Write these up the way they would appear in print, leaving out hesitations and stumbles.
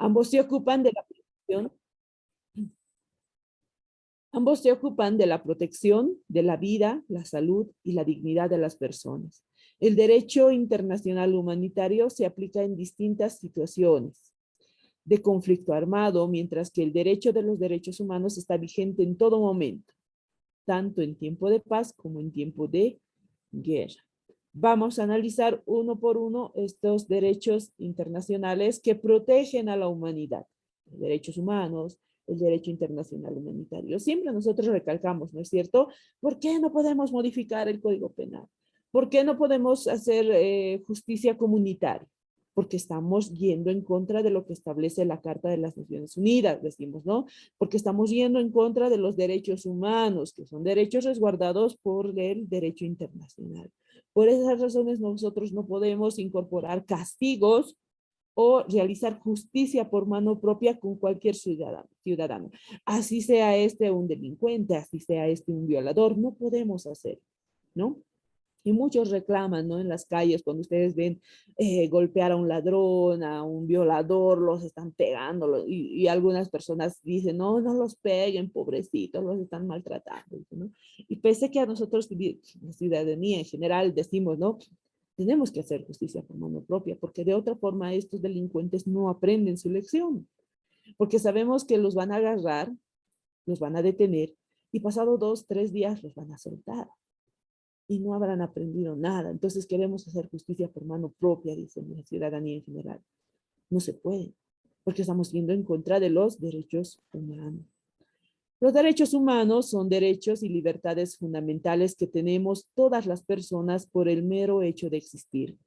Ambos se ocupan de la protección. Ambos se ocupan de la protección de la vida, la salud y la dignidad de las personas. El derecho internacional humanitario se aplica en distintas situaciones de conflicto armado, mientras que el derecho de los derechos humanos está vigente en todo momento, tanto en tiempo de paz como en tiempo de guerra. Vamos a analizar uno por uno estos derechos internacionales que protegen a la humanidad, los derechos humanos, el derecho internacional humanitario. Siempre nosotros recalcamos, ¿no es cierto? ¿Por qué no podemos modificar el Código Penal? ¿Por qué no podemos hacer justicia comunitaria? Porque estamos yendo en contra de lo que establece la Carta de las Naciones Unidas, decimos, ¿no? Porque estamos yendo en contra de los derechos humanos, que son derechos resguardados por el derecho internacional. Por esas razones nosotros no podemos incorporar castigos o realizar justicia por mano propia con cualquier ciudadano. Así sea este un delincuente, así sea este un violador, no podemos hacer, ¿no? Y muchos reclaman, ¿no? En las calles, cuando ustedes ven golpear a un ladrón, a un violador, los están pegando, y algunas personas dicen, no, no los peguen, pobrecitos, los están maltratando, ¿no? Y pese que a nosotros, la ciudadanía en general, decimos, ¿no? Tenemos que hacer justicia por mano propia, porque de otra forma estos delincuentes no aprenden su lección, porque sabemos que los van a agarrar, los van a detener, y pasado 2, 3 días los van a soltar y no habrán aprendido nada. Entonces queremos hacer justicia por mano propia, dice la ciudadanía en general. No se puede, porque estamos yendo en contra de los derechos humanos. Los derechos humanos son derechos y libertades fundamentales que tenemos todas las personas por el mero hecho de existir.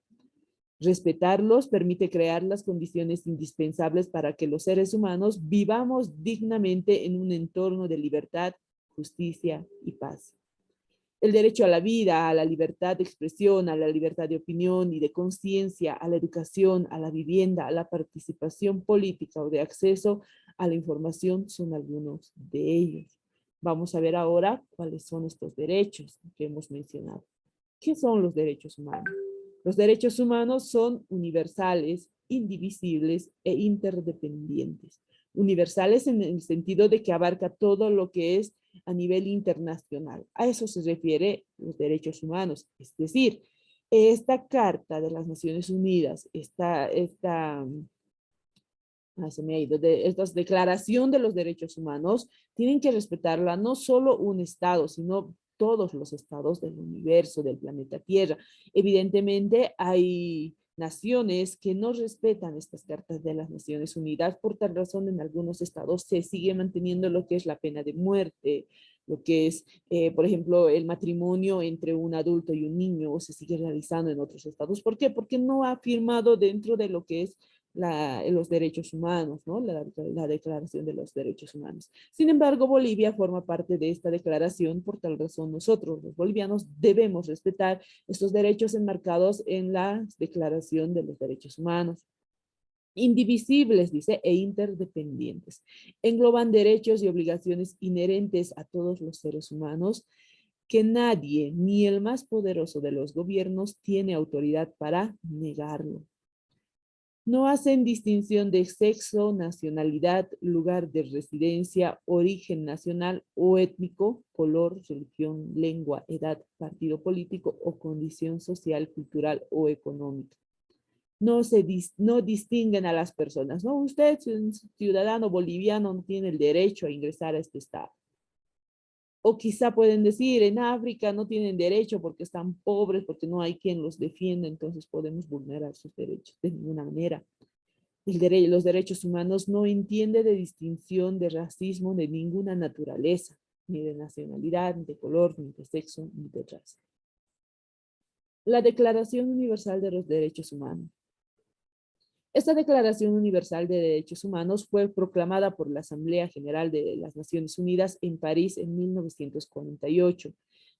Respetarlos permite crear las condiciones indispensables para que los seres humanos vivamos dignamente en un entorno de libertad, justicia y paz. El derecho a la vida, a la libertad de expresión, a la libertad de opinión y de conciencia, a la educación, a la vivienda, a la participación política o de acceso a la información son algunos de ellos. Vamos a ver ahora cuáles son estos derechos que hemos mencionado. ¿Qué son los derechos humanos? Los derechos humanos son universales, indivisibles e interdependientes. Universales en el sentido de que abarca todo lo que es a nivel internacional. A eso se refiere los derechos humanos. Es decir, esta Carta de las Naciones Unidas, se me ha ido, esta declaración de los derechos humanos, tienen que respetarla no solo un Estado, sino todos los estados del universo, del planeta Tierra. Evidentemente hay naciones que no respetan estas cartas de las Naciones Unidas. Por tal razón, en algunos estados se sigue manteniendo lo que es la pena de muerte, lo que es, por ejemplo, el matrimonio entre un adulto y un niño se sigue realizando en otros estados. ¿Por qué? Porque no ha firmado dentro de lo que es los derechos humanos, ¿no? La Declaración de los Derechos Humanos. Sin embargo, Bolivia forma parte de esta declaración, por tal razón nosotros, los bolivianos, debemos respetar estos derechos enmarcados en la Declaración de los Derechos Humanos. Indivisibles, dice, e interdependientes. Engloban derechos y obligaciones inherentes a todos los seres humanos que nadie, ni el más poderoso de los gobiernos, tiene autoridad para negarlo. No hacen distinción de sexo, nacionalidad, lugar de residencia, origen nacional o étnico, color, religión, lengua, edad, partido político o condición social, cultural o económica. No distinguen a las personas. No, usted, ciudadano boliviano, no tiene el derecho a ingresar a este estado. O quizá pueden decir, en África no tienen derecho porque están pobres, porque no hay quien los defienda, entonces podemos vulnerar sus derechos de ninguna manera. Los derechos humanos no entiende de distinción de racismo de ninguna naturaleza, ni de nacionalidad, ni de color, ni de sexo, ni de raza. La Declaración Universal de los Derechos Humanos. Esta Declaración Universal de Derechos Humanos fue proclamada por la Asamblea General de las Naciones Unidas en París en 1948,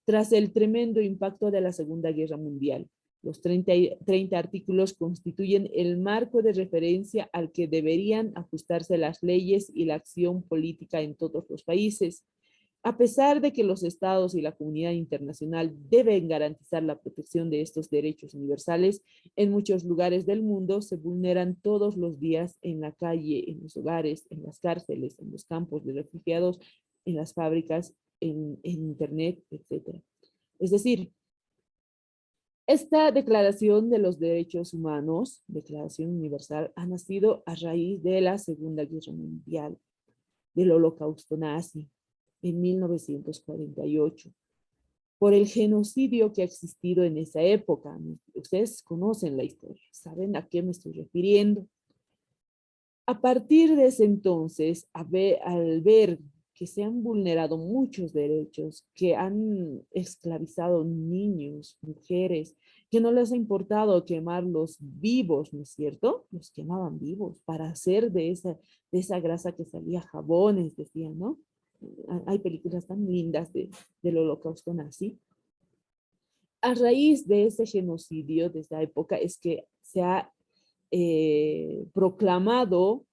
tras el tremendo impacto de la Segunda Guerra Mundial. Los 30 artículos constituyen el marco de referencia al que deberían ajustarse las leyes y la acción política en todos los países. A pesar de que los estados y la comunidad internacional deben garantizar la protección de estos derechos universales, en muchos lugares del mundo se vulneran todos los días en la calle, en los hogares, en las cárceles, en los campos de refugiados, en las fábricas, en Internet, etc. Es decir, esta Declaración de los Derechos Humanos, Declaración Universal, ha nacido a raíz de la Segunda Guerra Mundial, del Holocausto nazi, en 1948, por el genocidio que ha existido en esa época. Ustedes conocen la historia, saben a qué me estoy refiriendo. A partir de ese entonces, al ver que se han vulnerado muchos derechos, que han esclavizado niños, mujeres, que no les ha importado quemarlos vivos, ¿no es cierto? Los quemaban vivos para hacer de esa grasa que salía jabones, decían, ¿no? Hay películas tan lindas del Holocausto nazi. A raíz de ese genocidio, de esa época, es que se ha proclamado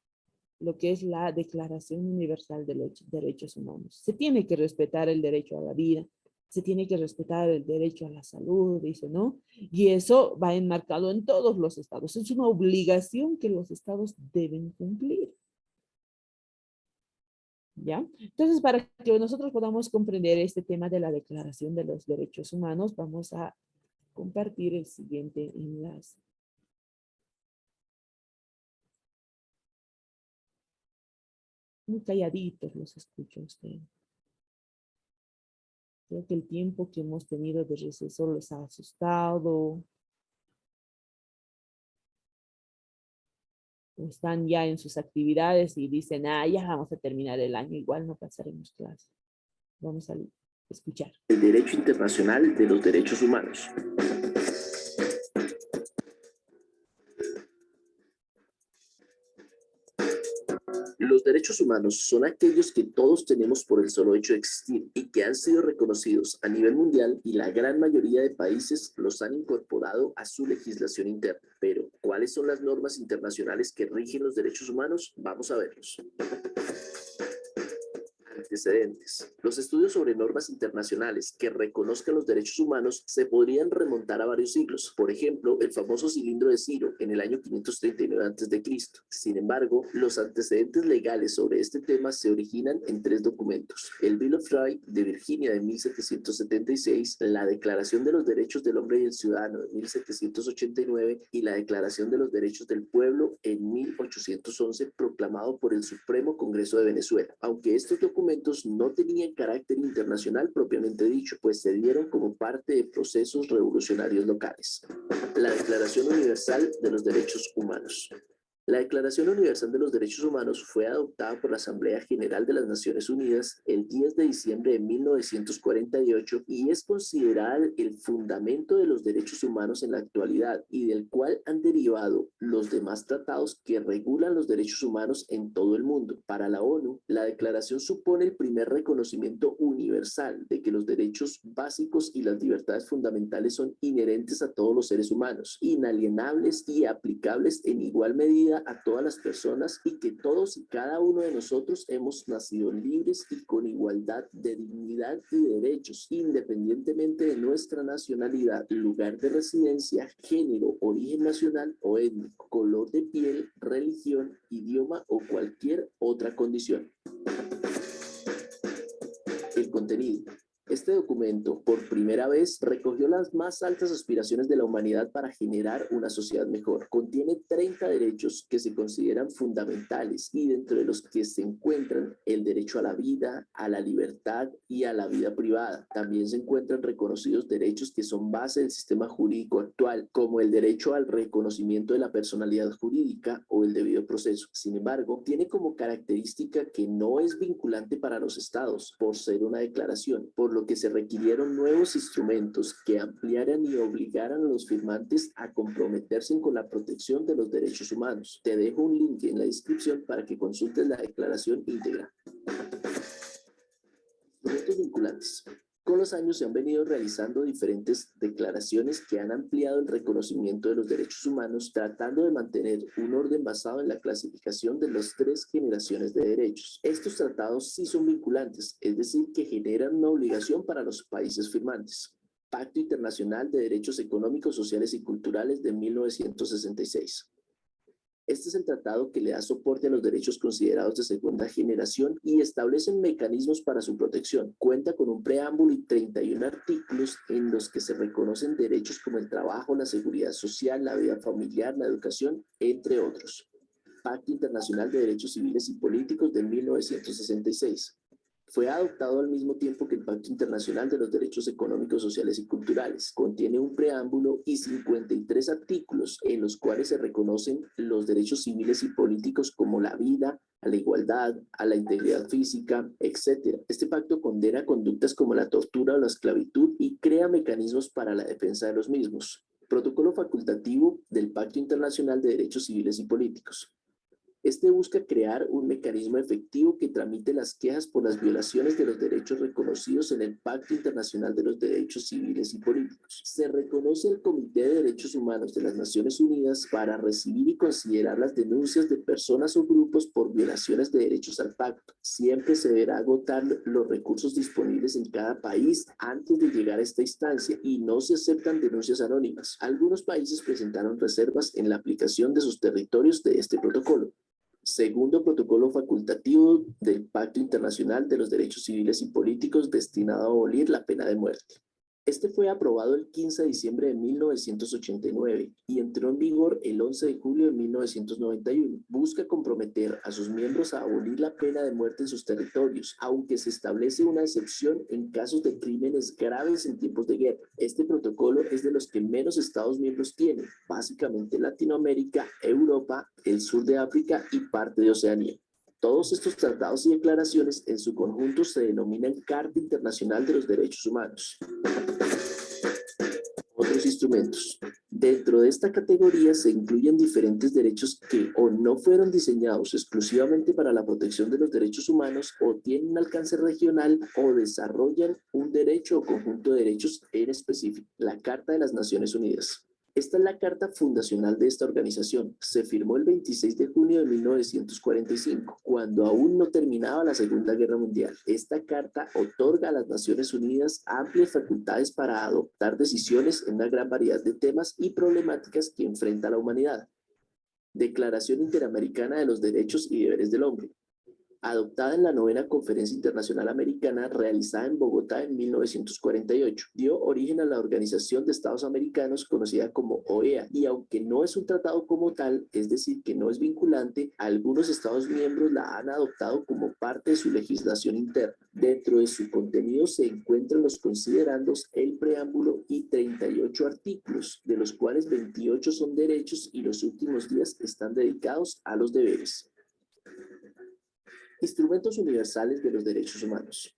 lo que es la Declaración Universal de los Derechos Humanos. Se tiene que respetar el derecho a la vida, se tiene que respetar el derecho a la salud, dice, ¿no? Y eso va enmarcado en todos los estados. Es una obligación que los estados deben cumplir. ¿Ya? Entonces, para que nosotros podamos comprender este tema de la Declaración de los Derechos Humanos, vamos a compartir el siguiente enlace. Muy calladitos los escucho a ustedes. Creo que el tiempo que hemos tenido de receso les ha asustado. O están ya en sus actividades y dicen, ya vamos a terminar el año, igual no pasaremos clase. Vamos a escuchar. El derecho internacional de los derechos humanos. Los derechos humanos son aquellos que todos tenemos por el solo hecho de existir y que han sido reconocidos a nivel mundial, y la gran mayoría de países los han incorporado a su legislación interna. Pero, ¿cuáles son las normas internacionales que rigen los derechos humanos? Vamos a verlos. Antecedentes. Los estudios sobre normas internacionales que reconozcan los derechos humanos se podrían remontar a varios siglos. Por ejemplo, el famoso cilindro de Ciro en el año 539 a.C. Sin embargo, los antecedentes legales sobre este tema se originan en 3 documentos: el Bill of Rights de Virginia de 1776, la Declaración de los Derechos del Hombre y el Ciudadano de 1789 y la Declaración de los Derechos del Pueblo en 1811, proclamado por el Supremo Congreso de Venezuela. Aunque estos documentos no tenían carácter internacional propiamente dicho, pues se dieron como parte de procesos revolucionarios locales. La Declaración Universal de los Derechos Humanos. La Declaración Universal de los Derechos Humanos fue adoptada por la Asamblea General de las Naciones Unidas el 10 de diciembre de 1948 y es considerada el fundamento de los derechos humanos en la actualidad, y del cual han derivado los demás tratados que regulan los derechos humanos en todo el mundo. Para la ONU, la declaración supone el primer reconocimiento universal de que los derechos básicos y las libertades fundamentales son inherentes a todos los seres humanos, inalienables y aplicables en igual medida a todas las personas, y que todos y cada uno de nosotros hemos nacido libres y con igualdad de dignidad y derechos, independientemente de nuestra nacionalidad, lugar de residencia, género, origen nacional o étnico, color de piel, religión, idioma o cualquier otra condición. El contenido. Este documento, por primera vez, recogió las más altas aspiraciones de la humanidad para generar una sociedad mejor. Contiene 30 derechos que se consideran fundamentales, y dentro de los que se encuentran el derecho a la vida, a la libertad y a la vida privada. También se encuentran reconocidos derechos que son base del sistema jurídico actual, como el derecho al reconocimiento de la personalidad jurídica o el debido proceso. Sin embargo, tiene como característica que no es vinculante para los estados, por ser una declaración, por lo que se requirieron nuevos instrumentos que ampliaran y obligaran a los firmantes a comprometerse con la protección de los derechos humanos. Te dejo un link en la descripción para que consultes la declaración íntegra. Instrumentos vinculantes. Con los años se han venido realizando diferentes declaraciones que han ampliado el reconocimiento de los derechos humanos, tratando de mantener un orden basado en la clasificación de las 3 generaciones de derechos. Estos tratados sí son vinculantes, es decir, que generan una obligación para los países firmantes. Pacto Internacional de Derechos Económicos, Sociales y Culturales de 1966. Este es el tratado que le da soporte a los derechos considerados de segunda generación y establece mecanismos para su protección. Cuenta con un preámbulo y 31 artículos en los que se reconocen derechos como el trabajo, la seguridad social, la vida familiar, la educación, entre otros. Pacto Internacional de Derechos Civiles y Políticos de 1966. Fue adoptado al mismo tiempo que el Pacto Internacional de los Derechos Económicos, Sociales y Culturales. Contiene un preámbulo y 53 artículos en los cuales se reconocen los derechos civiles y políticos como la vida, a la igualdad, a la integridad física, etc. Este pacto condena conductas como la tortura o la esclavitud y crea mecanismos para la defensa de los mismos. Protocolo facultativo del Pacto Internacional de Derechos Civiles y Políticos. Este busca crear un mecanismo efectivo que tramite las quejas por las violaciones de los derechos reconocidos en el Pacto Internacional de los Derechos Civiles y Políticos. Se reconoce el Comité de Derechos Humanos de las Naciones Unidas para recibir y considerar las denuncias de personas o grupos por violaciones de derechos al pacto. Siempre se deberá agotar los recursos disponibles en cada país antes de llegar a esta instancia y no se aceptan denuncias anónimas. Algunos países presentaron reservas en la aplicación de sus territorios de este protocolo. Segundo protocolo facultativo del Pacto Internacional de los Derechos Civiles y Políticos destinado a abolir la pena de muerte. Este fue aprobado el 15 de diciembre de 1989 y entró en vigor el 11 de julio de 1991. Busca comprometer a sus miembros a abolir la pena de muerte en sus territorios, aunque se establece una excepción en casos de crímenes graves en tiempos de guerra. Este protocolo es de los que menos Estados miembros tienen, básicamente Latinoamérica, Europa, el sur de África y parte de Oceanía. Todos estos tratados y declaraciones en su conjunto se denominan Carta Internacional de los Derechos Humanos. Otros instrumentos. Dentro de esta categoría se incluyen diferentes derechos que o no fueron diseñados exclusivamente para la protección de los derechos humanos o tienen un alcance regional o desarrollan un derecho o conjunto de derechos en específico. La Carta de las Naciones Unidas. Esta es la carta fundacional de esta organización. Se firmó el 26 de junio de 1945, cuando aún no terminaba la Segunda Guerra Mundial. Esta carta otorga a las Naciones Unidas amplias facultades para adoptar decisiones en una gran variedad de temas y problemáticas que enfrenta la humanidad. Declaración Interamericana de los Derechos y Deberes del Hombre. Adoptada en la 9ª Conferencia Internacional Americana realizada en Bogotá en 1948, dio origen a la Organización de Estados Americanos conocida como OEA, y aunque no es un tratado como tal, es decir, que no es vinculante, algunos Estados miembros la han adoptado como parte de su legislación interna. Dentro de su contenido se encuentran los considerandos, el preámbulo y 38 artículos, de los cuales 28 son derechos y los últimos 10 están dedicados a los deberes. Instrumentos universales de los derechos humanos.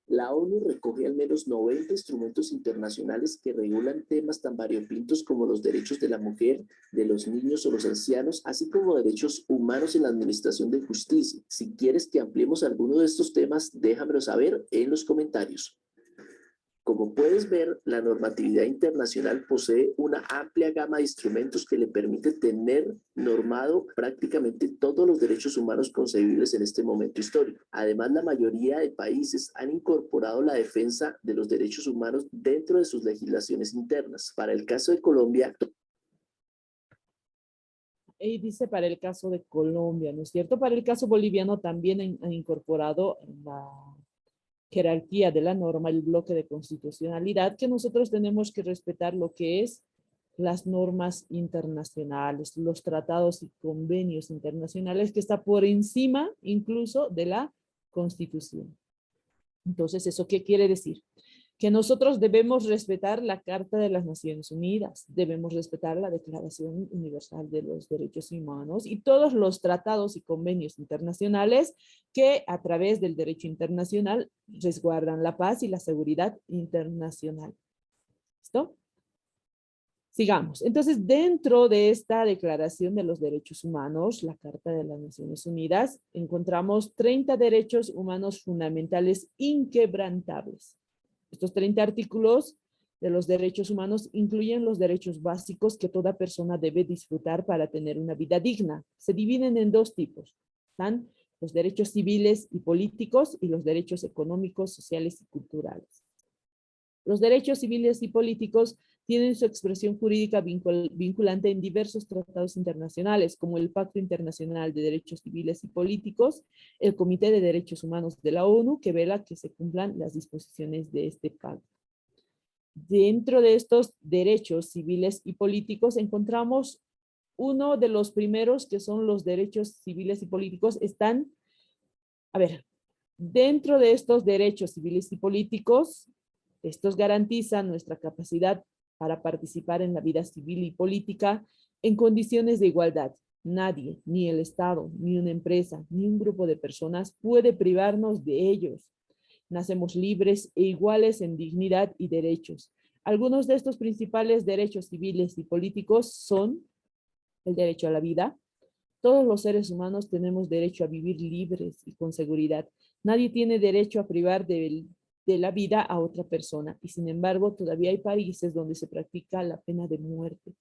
La ONU recoge al menos 90 instrumentos internacionales que regulan temas tan variopintos como los derechos de la mujer, de los niños o los ancianos, así como derechos humanos en la administración de justicia. Si quieres que ampliemos alguno de estos temas, déjamelo saber en los comentarios. Como puedes ver, la normatividad internacional posee una amplia gama de instrumentos que le permite tener normado prácticamente todos los derechos humanos concebibles en este momento histórico. Además, la mayoría de países han incorporado la defensa de los derechos humanos dentro de sus legislaciones internas. Para el caso de Colombia, y dice para el caso de Colombia, ¿no es cierto? Para el caso boliviano también han incorporado en la jerarquía de la norma el bloque de constitucionalidad, que nosotros tenemos que respetar lo que es las normas internacionales, los tratados y convenios internacionales, que está por encima incluso de la Constitución. Entonces, ¿eso qué quiere decir? Que nosotros debemos respetar la Carta de las Naciones Unidas, debemos respetar la Declaración Universal de los Derechos Humanos y todos los tratados y convenios internacionales que a través del derecho internacional resguardan la paz y la seguridad internacional. ¿Listo? Sigamos. Entonces, dentro de esta Declaración de los Derechos Humanos, la Carta de las Naciones Unidas, encontramos 30 derechos humanos fundamentales inquebrantables. Estos 30 artículos de los derechos humanos incluyen los derechos básicos que toda persona debe disfrutar para tener una vida digna. Se dividen en dos tipos. Están los derechos civiles y políticos y los derechos económicos, sociales y culturales. Los derechos civiles y políticos tienen su expresión jurídica vinculante en diversos tratados internacionales, como el Pacto Internacional de Derechos Civiles y Políticos, el Comité de Derechos Humanos de la ONU, que vela que se cumplan las disposiciones de este pacto. Dentro de estos derechos civiles y políticos encontramos uno de los primeros, que son los derechos civiles y políticos, dentro de estos derechos civiles y políticos, estos garantizan nuestra capacidad para participar en la vida civil y política en condiciones de igualdad. Nadie, ni el Estado, ni una empresa, ni un grupo de personas puede privarnos de ellos. Nacemos libres e iguales en dignidad y derechos. Algunos de estos principales derechos civiles y políticos son el derecho a la vida. Todos los seres humanos tenemos derecho a vivir libres y con seguridad. Nadie tiene derecho a privar de la vida a otra persona, y sin embargo todavía hay países donde se practica la pena de muerte.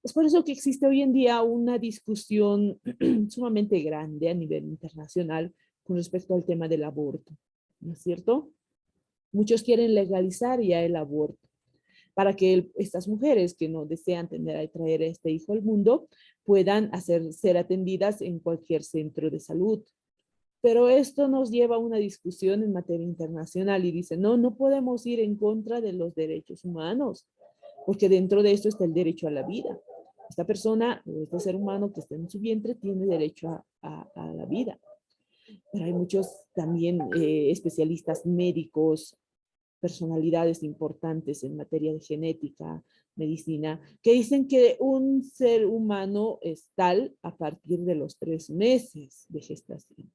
Es por eso que existe hoy en día una discusión sumamente grande a nivel internacional con respecto al tema del aborto, ¿no es cierto? Muchos quieren legalizar ya el aborto para que estas mujeres que no desean traer a este hijo al mundo puedan ser atendidas en cualquier centro de salud. Pero esto nos lleva a una discusión en materia internacional y dice, no, no podemos ir en contra de los derechos humanos, porque dentro de esto está el derecho a la vida. Esta persona, este ser humano que está en su vientre, tiene derecho a la vida. Pero hay muchos también especialistas médicos, personalidades importantes en materia de genética, medicina, que dicen que un ser humano es tal a partir de los 3 meses de gestación.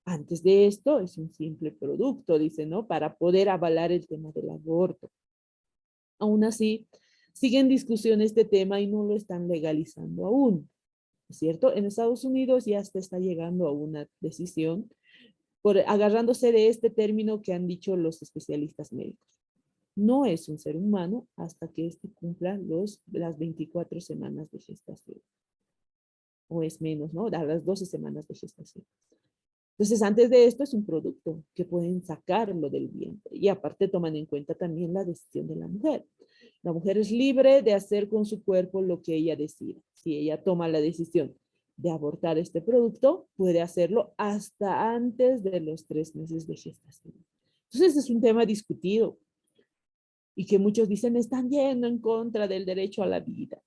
Antes de esto es un simple producto, dice, ¿no? Para poder avalar el tema del aborto. Aún así, sigue en discusión este tema y no lo están legalizando aún, ¿es cierto? En Estados Unidos ya se está llegando a una decisión agarrándose de este término que han dicho los especialistas médicos. No es un ser humano hasta que éste cumpla las 24 semanas de gestación. O es menos, ¿no? A las 12 semanas de gestación. Entonces, antes de esto es un producto que pueden sacarlo del vientre. Y aparte toman en cuenta también la decisión de la mujer. La mujer es libre de hacer con su cuerpo lo que ella decida. Si ella toma la decisión de abortar este producto, puede hacerlo hasta antes de los 3 meses de gestación. Entonces, es un tema discutido y que muchos dicen están yendo en contra del derecho a la vida.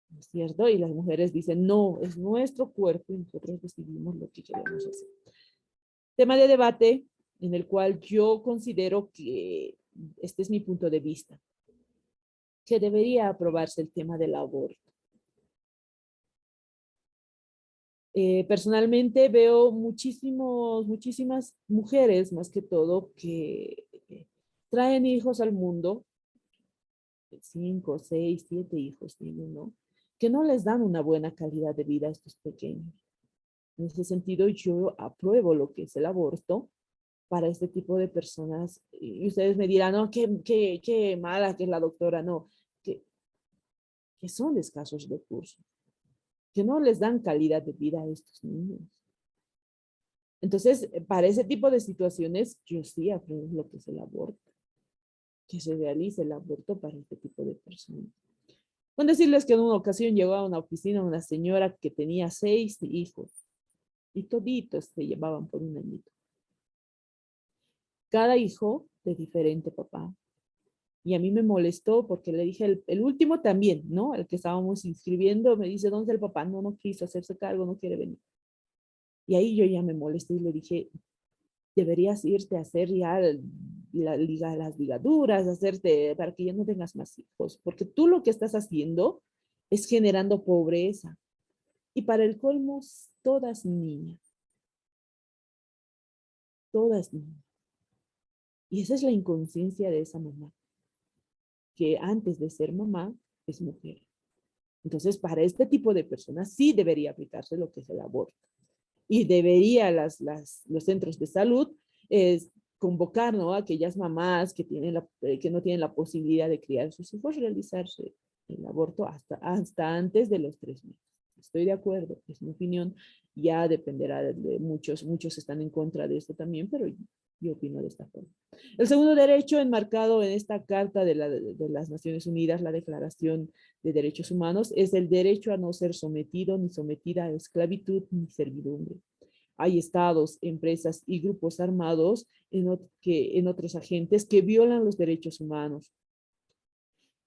¿No es cierto? Y las mujeres dicen, no, es nuestro cuerpo y nosotros decidimos lo que queremos hacer. Tema de debate en el cual yo considero que este es mi punto de vista, que debería aprobarse el tema del aborto. Personalmente veo muchísimas mujeres, más que todo, que traen hijos al mundo, 5, 6, 7 hijos tienen, ¿no? Que no les dan una buena calidad de vida a estos pequeños. En ese sentido, yo apruebo lo que es el aborto para este tipo de personas. Y ustedes me dirán, no, qué mala que es la doctora, no, que son de escasos recursos, que no les dan calidad de vida a estos niños. Entonces, para ese tipo de situaciones, yo sí apruebo lo que es el aborto, que se realice el aborto para este tipo de personas. Con decirles que en una ocasión llegó a una oficina una señora que tenía 6 hijos y toditos se llevaban por un añito. Cada hijo de diferente papá. Y a mí me molestó porque le dije, el último también, ¿no? El que estábamos inscribiendo, me dice, ¿dónde está el papá? No, no quiso hacerse cargo, no quiere venir. Y ahí yo ya me molesté y le dije, deberías irte a hacer ya las ligaduras, hacerte para que ya no tengas más hijos, porque tú lo que estás haciendo es generando pobreza. Y para el colmo, todas niñas. Todas niñas. Y esa es la inconsciencia de esa mamá, que antes de ser mamá es mujer. Entonces, para este tipo de personas sí debería aplicarse lo que es el aborto. Y debería los centros de salud convocar, ¿no?, a aquellas mamás que, que no tienen la posibilidad de criar a sus hijos, realizarse el aborto hasta antes de los 3 meses. Estoy de acuerdo, es mi opinión, ya dependerá de muchos están en contra de esto también, pero yo opino de esta forma. El segundo derecho enmarcado en esta Carta de las Naciones Unidas, la Declaración de Derechos Humanos, es el derecho a no ser sometido ni sometida a esclavitud ni servidumbre. Hay estados, empresas y grupos armados en otros agentes que violan los derechos humanos.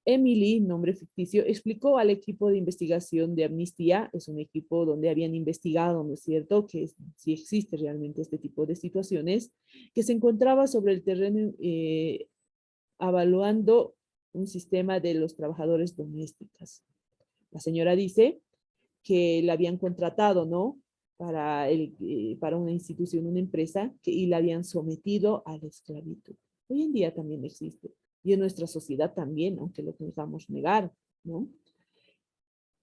Emily, nombre ficticio, explicó al equipo de investigación de Amnistía, es un equipo donde habían investigado, ¿no es cierto?, que si existe realmente este tipo de situaciones, que se encontraba sobre el terreno evaluando un sistema de los trabajadores domésticos. La señora dice que la habían contratado, ¿no?, para una institución, una empresa, y la habían sometido a la esclavitud. Hoy en día también existe. Y en nuestra sociedad también, aunque lo tengamos negar, ¿no?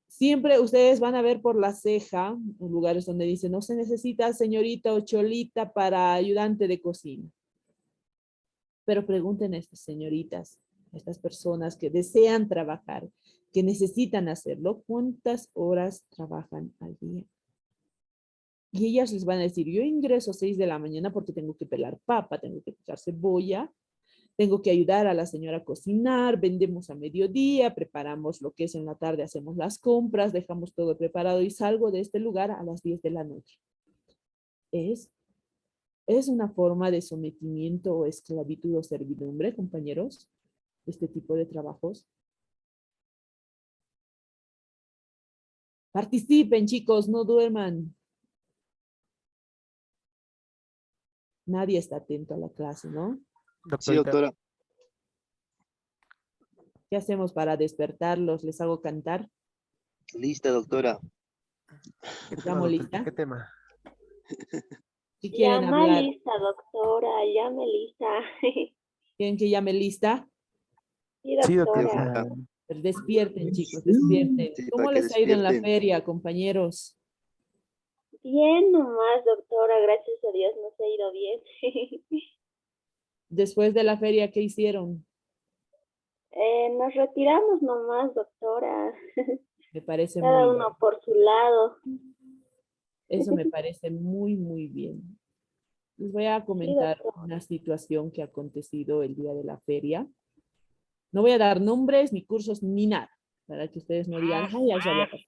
Siempre ustedes van a ver por la ceja, en lugares donde dice, no se necesita señorita o cholita para ayudante de cocina. Pero pregunten a estas señoritas, a estas personas que desean trabajar, que necesitan hacerlo, ¿cuántas horas trabajan al día? Y ellas les van a decir, yo ingreso a 6 de la mañana porque tengo que pelar papa, tengo que picar cebolla, tengo que ayudar a la señora a cocinar, vendemos a mediodía, preparamos lo que es en la tarde, hacemos las compras, dejamos todo preparado y salgo de este lugar a las 10 de la noche. Es una forma de sometimiento o esclavitud o servidumbre, compañeros, este tipo de trabajos. Participen, chicos, no duerman. Nadie está atento a la clase, ¿no? Sí, doctora. ¿Qué hacemos para despertarlos? ¿Les hago cantar? Lista, doctora. ¿Qué tema, ¿Estamos doctor? lista? ¿Qué tema? Si quieren Llama hablar, lista, doctora, llame lista. ¿quieren que llame lista? Sí, Sí, doctora. doctora. Pero despierten, chicos, despierten. Sí, para ¿Cómo que les ha ido en la despierten. feria, compañeros? Bien nomás, doctora, gracias a Dios nos ha ido bien. Después de la feria, ¿qué hicieron? Nos retiramos nomás, doctora. Me parece Cada muy uno bien. por su lado. Eso me parece muy, muy bien. Les voy a Sí, comentar doctor. una situación que ha acontecido el día de la feria. No voy a dar nombres, ni cursos, ni nada, para que ustedes no digan, ay, ya había pasado.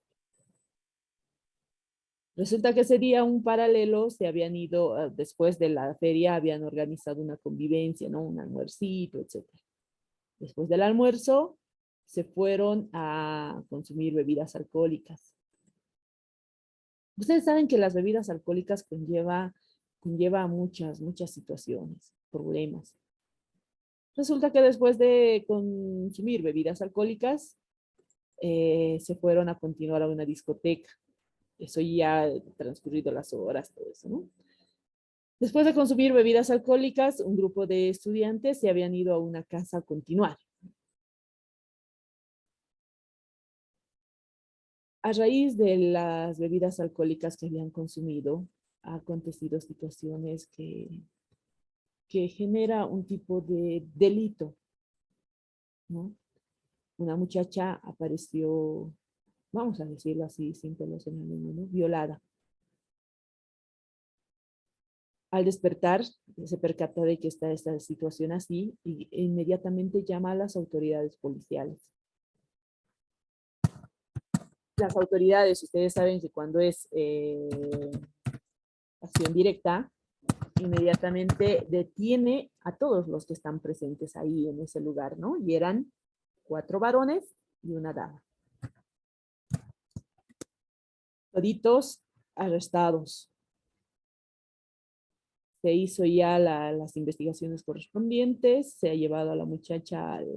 Resulta que ese día un paralelo se habían ido, después de la feria, habían organizado una convivencia, ¿no? Un almuercito, etc. Después del almuerzo, se fueron a consumir bebidas alcohólicas. Ustedes saben que las bebidas alcohólicas conlleva muchas situaciones, problemas. Resulta que después de consumir bebidas alcohólicas, se fueron a continuar a una discoteca. Eso ya transcurrido las horas, todo eso, ¿no? Después de consumir bebidas alcohólicas, un grupo de estudiantes se habían ido a una casa a continuar. A raíz de las bebidas alcohólicas que habían consumido, ha acontecido situaciones que genera un tipo de delito, ¿no? Una muchacha apareció, vamos a decirlo así, sin pelos en la lengua, ¿no? Violada. Al despertar, se percata de que está esta situación así y inmediatamente llama a las autoridades policiales. Las autoridades, ustedes saben que cuando es acción directa, inmediatamente detiene a todos los que están presentes ahí en ese lugar, ¿no? Y eran 4 varones y una dama. Toditos arrestados. Se hizo ya las investigaciones correspondientes, se ha llevado a la muchacha al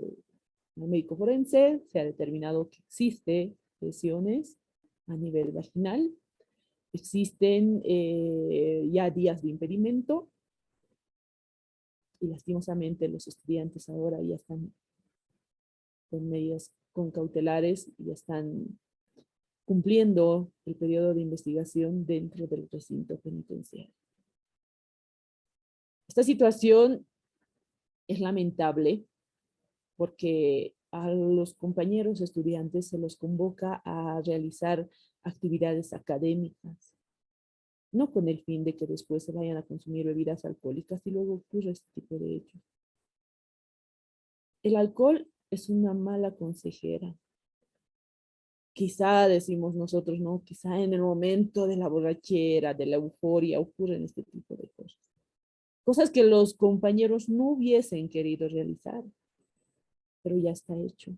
médico forense, se ha determinado que existe lesiones a nivel vaginal, existen ya días de impedimento y lastimosamente los estudiantes ahora ya están con medidas con cautelares y están cumpliendo el periodo de investigación dentro del recinto penitenciario. Esta situación es lamentable porque a los compañeros estudiantes se los convoca a realizar actividades académicas, no con el fin de que después se vayan a consumir bebidas alcohólicas y luego ocurre este tipo de hechos. El alcohol es una mala consejera. Quizá decimos nosotros, no, quizá en el momento de la borrachera, de la euforia, ocurren este tipo de cosas. Cosas que los compañeros no hubiesen querido realizar, pero ya está hecho.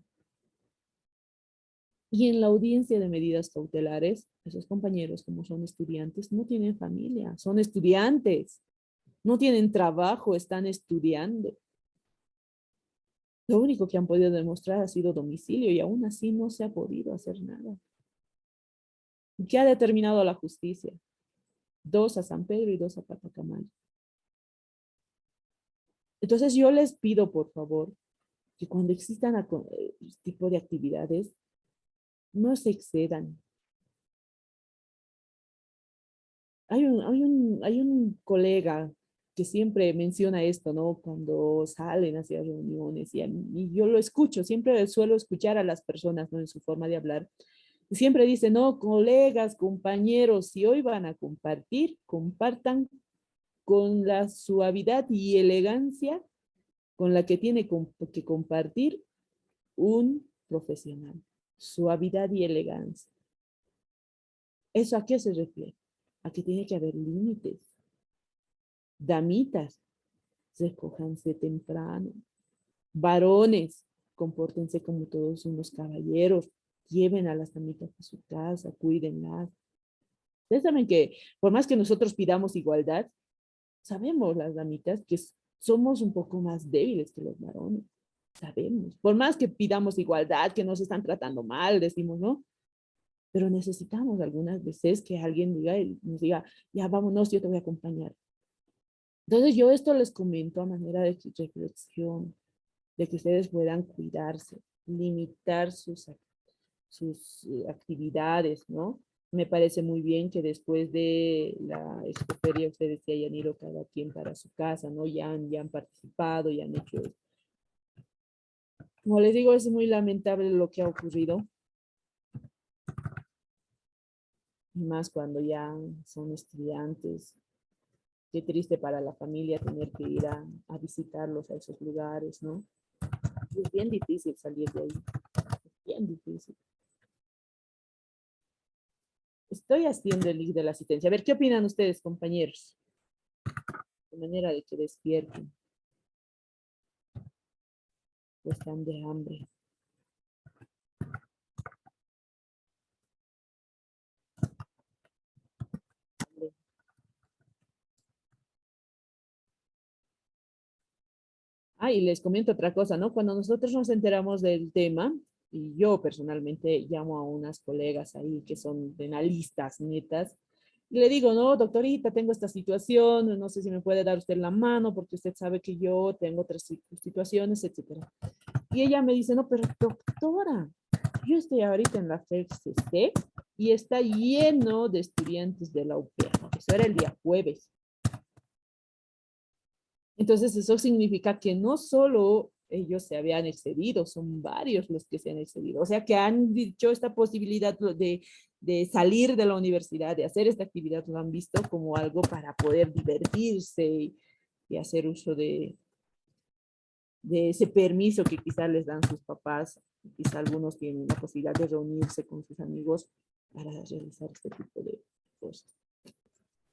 Y en la audiencia de medidas cautelares, esos compañeros, como son estudiantes, no tienen familia, son estudiantes, no tienen trabajo, están estudiando. Lo único que han podido demostrar ha sido domicilio y aún así no se ha podido hacer nada. ¿Qué ha determinado la justicia? 2 a San Pedro y 2 a Patacamayo. Entonces yo les pido, por favor, que cuando existan este tipo de actividades, no se excedan. Hay un colega que siempre menciona esto, ¿no? Cuando salen hacia reuniones y yo lo escucho, siempre suelo escuchar a las personas, ¿no? En su forma de hablar. Y siempre dice, no, colegas, compañeros, si hoy van a compartir, compartan con la suavidad y elegancia con la que tiene que compartir un profesional. Suavidad y elegancia. ¿Eso a qué se refiere? A que tiene que haber límites. Damitas, recójanse temprano. Varones, compórtense como todos unos caballeros. Lleven a las damitas a su casa, cuídenlas. Ustedes saben que por más que nosotros pidamos igualdad, sabemos las damitas que somos un poco más débiles que los varones. Sabemos. Por más que pidamos igualdad, que nos están tratando mal, decimos, ¿no? Pero necesitamos algunas veces que alguien nos diga, ya vámonos, yo te voy a acompañar. Entonces yo esto les comento a manera de reflexión, de que ustedes puedan cuidarse, limitar sus actividades, ¿no? Me parece muy bien que después de la expoferia ustedes se hayan ido cada quien para su casa, ¿no? Ya han participado, ya han hecho esto. Como les digo, es muy lamentable lo que ha ocurrido. Y más cuando ya son estudiantes. Qué triste para la familia tener que ir a visitarlos a esos lugares, ¿no? Es bien difícil salir de ahí. Es bien difícil. Estoy haciendo el link de la asistencia. A ver, ¿qué opinan ustedes, compañeros? De manera de que despierten. O están de hambre. Ah, y les comento otra cosa, ¿no? Cuando nosotros nos enteramos del tema, y yo personalmente llamo a unas colegas ahí que son penalistas, netas, y le digo, no, doctorita, tengo esta situación, no sé si me puede dar usted la mano, porque usted sabe que yo tengo otras situaciones, etcétera. Y ella me dice, no, pero doctora, yo estoy ahorita en la FECC y está lleno de estudiantes de la UPEA. Eso era el día jueves. Entonces eso significa que no solo ellos se habían excedido, son varios los que se han excedido. O sea que han dicho esta posibilidad de salir de la universidad, de hacer esta actividad, lo han visto como algo para poder divertirse y hacer uso de ese permiso que quizás les dan sus papás. Quizá algunos tienen la posibilidad de reunirse con sus amigos para realizar este tipo de cosas.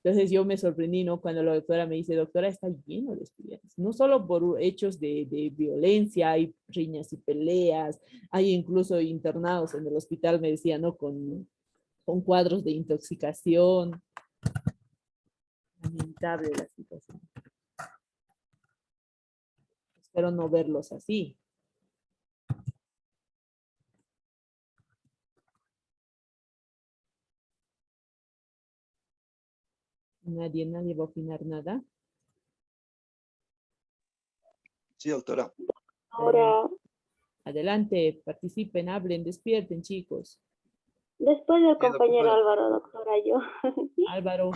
Entonces yo me sorprendí, ¿no? Cuando la doctora me dice, doctora, está lleno de estudiantes, no solo por hechos de violencia, hay riñas y peleas, hay incluso internados en el hospital, me decía, ¿no? Con cuadros de intoxicación. Lamentable la situación. Espero no verlos así. Nadie va a opinar nada. Sí, doctora. Ahora, Adelante, participen, hablen, despierten, chicos. Después del Sí, compañero doctora. Álvaro, doctora, yo. Álvaro,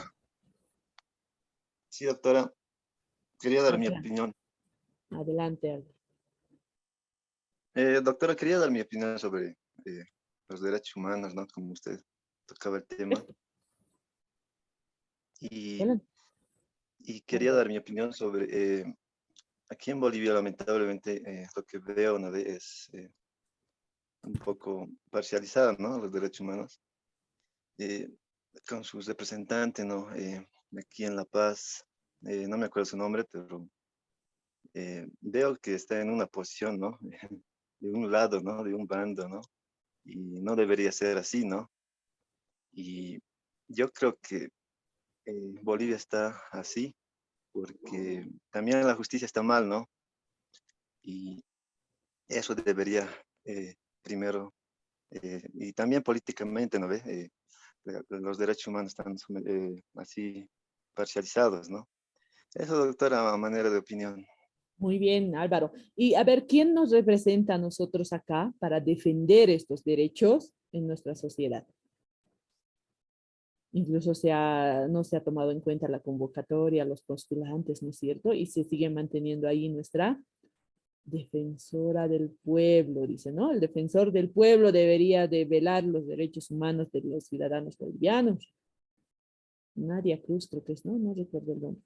Sí, doctora. Quería dar mi adelante, opinión. adelante, Álvaro. Doctora, quería dar mi opinión sobre los derechos humanos, ¿no? Como usted tocaba el tema. Y, Adelante. y quería dar mi opinión sobre, aquí en Bolivia, lamentablemente, lo que veo, ¿no? Es un poco parcializada, ¿no? Los derechos humanos. eh, con sus representantes, ¿no? Aquí en La Paz, no me acuerdo su nombre, pero veo que está en una posición, ¿no? De un lado, ¿no? De un bando, ¿no? Y no debería ser así, ¿no? Y yo creo que Bolivia está así porque también la justicia está mal, ¿no? Y eso debería primero, y también políticamente, ¿no ve? Los derechos humanos están así parcializados, ¿no? Eso, doctora, a manera de opinión. Muy bien, Álvaro. Y a ver, ¿quién nos representa a nosotros acá para defender estos derechos en nuestra sociedad? Incluso no se ha tomado en cuenta la convocatoria, los postulantes, ¿no es cierto? Y se sigue manteniendo ahí nuestra defensora del pueblo, dice, ¿no? El defensor del pueblo debería de velar los derechos humanos de los ciudadanos bolivianos. Nadia Cruz, creo que es, ¿no? No recuerdo el nombre.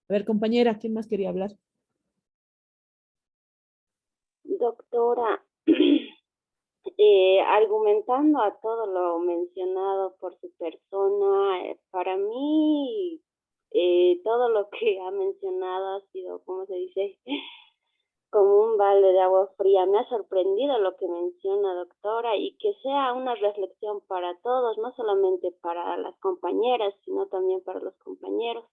A ver, compañera, ¿quién más quería hablar? Doctora, argumentando a todo lo mencionado por su persona, para mí todo lo que ha mencionado ha sido, ¿cómo se dice? Como un balde de agua fría. Me ha sorprendido lo que menciona, doctora, y que sea una reflexión para todos, no solamente para las compañeras, sino también para los compañeros.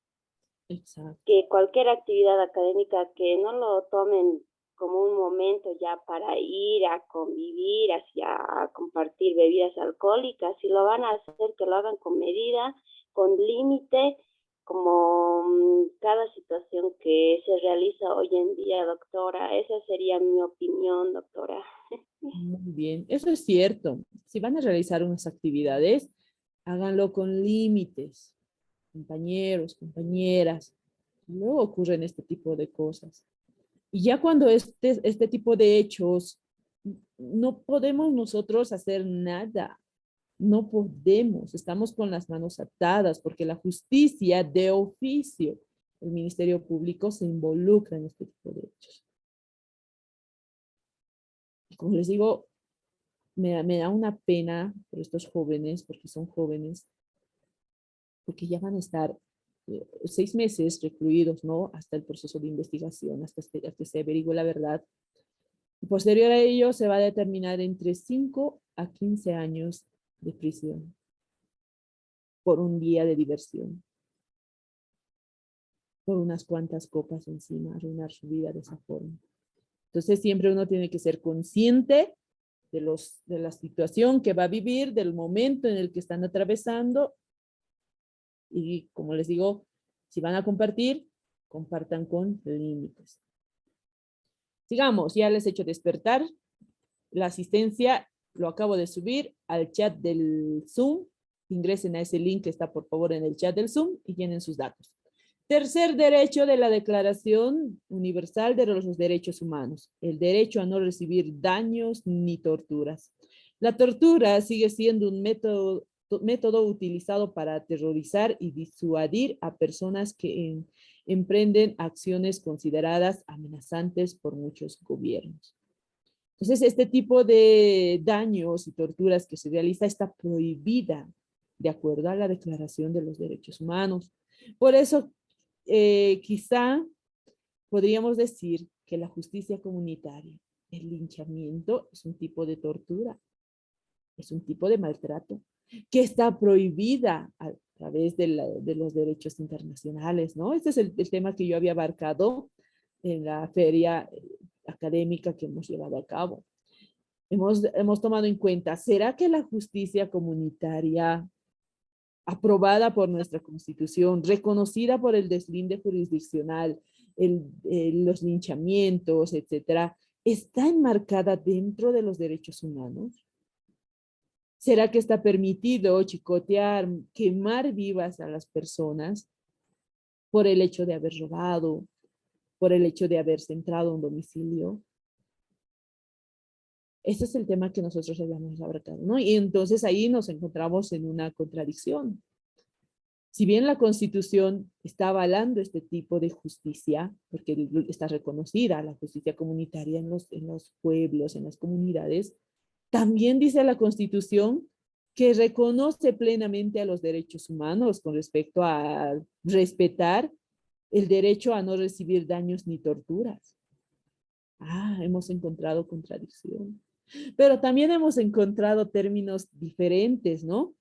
Exacto. Que cualquier actividad académica que no lo tomen como un momento ya para ir a convivir, hacia a compartir bebidas alcohólicas, si lo van a hacer, que lo hagan con medida, con límite, como cada situación que se realiza hoy en día, doctora. Esa sería mi opinión, doctora. Muy bien, eso es cierto. Si van a realizar unas actividades, háganlo con límites, compañeros, compañeras. Luego ocurren este tipo de cosas. Y ya cuando este tipo de hechos, no podemos nosotros hacer nada. No podemos, estamos con las manos atadas porque la justicia de oficio, el Ministerio Público se involucra en este tipo de hechos. Y como les digo, me da una pena por estos jóvenes, porque son jóvenes, porque ya van a estar 6 meses recluidos, ¿no? Hasta el proceso de investigación, hasta que se averigüe la verdad. Y posterior a ello se va a determinar entre 5 a 15 años de prisión por un día de diversión, por unas cuantas copas encima, arruinar su vida de esa forma. Entonces siempre uno tiene que ser consciente de la situación que va a vivir, del momento en el que están atravesando. Y como les digo, si van a compartir, compartan con límites. Sigamos, ya les he hecho despertar. La asistencia lo acabo de subir al chat del Zoom. Ingresen a ese link que está por favor en el chat del Zoom y llenen sus datos. Tercer derecho de la Declaración Universal de los Derechos Humanos, el derecho a no recibir daños ni torturas. La tortura sigue siendo un método utilizado para aterrorizar y disuadir a personas que emprenden acciones consideradas amenazantes por muchos gobiernos. Entonces, este tipo de daños y torturas que se realiza está prohibida de acuerdo a la Declaración de los Derechos Humanos. Por eso, quizá podríamos decir que la justicia comunitaria, el linchamiento, es un tipo de tortura, es un tipo de maltrato que está prohibida a través de los derechos internacionales, ¿no? Este es el tema que yo había abarcado en la feria académica que hemos llevado a cabo. Hemos tomado en cuenta, ¿será que la justicia comunitaria aprobada por nuestra Constitución, reconocida por el deslinde jurisdiccional, los linchamientos, etcétera, ¿está enmarcada dentro de los derechos humanos? ¿Será que está permitido chicotear, quemar vivas a las personas por el hecho de haber robado, por el hecho de haberse entrado a un domicilio? Ese es el tema que nosotros habíamos abarcado, ¿no? Y entonces ahí nos encontramos en una contradicción. Si bien la Constitución está avalando este tipo de justicia, porque está reconocida la justicia comunitaria en los pueblos, en las comunidades, también dice la Constitución que reconoce plenamente a los derechos humanos con respecto a respetar el derecho a no recibir daños ni torturas. Hemos encontrado contradicción. Pero también hemos encontrado términos diferentes, ¿no?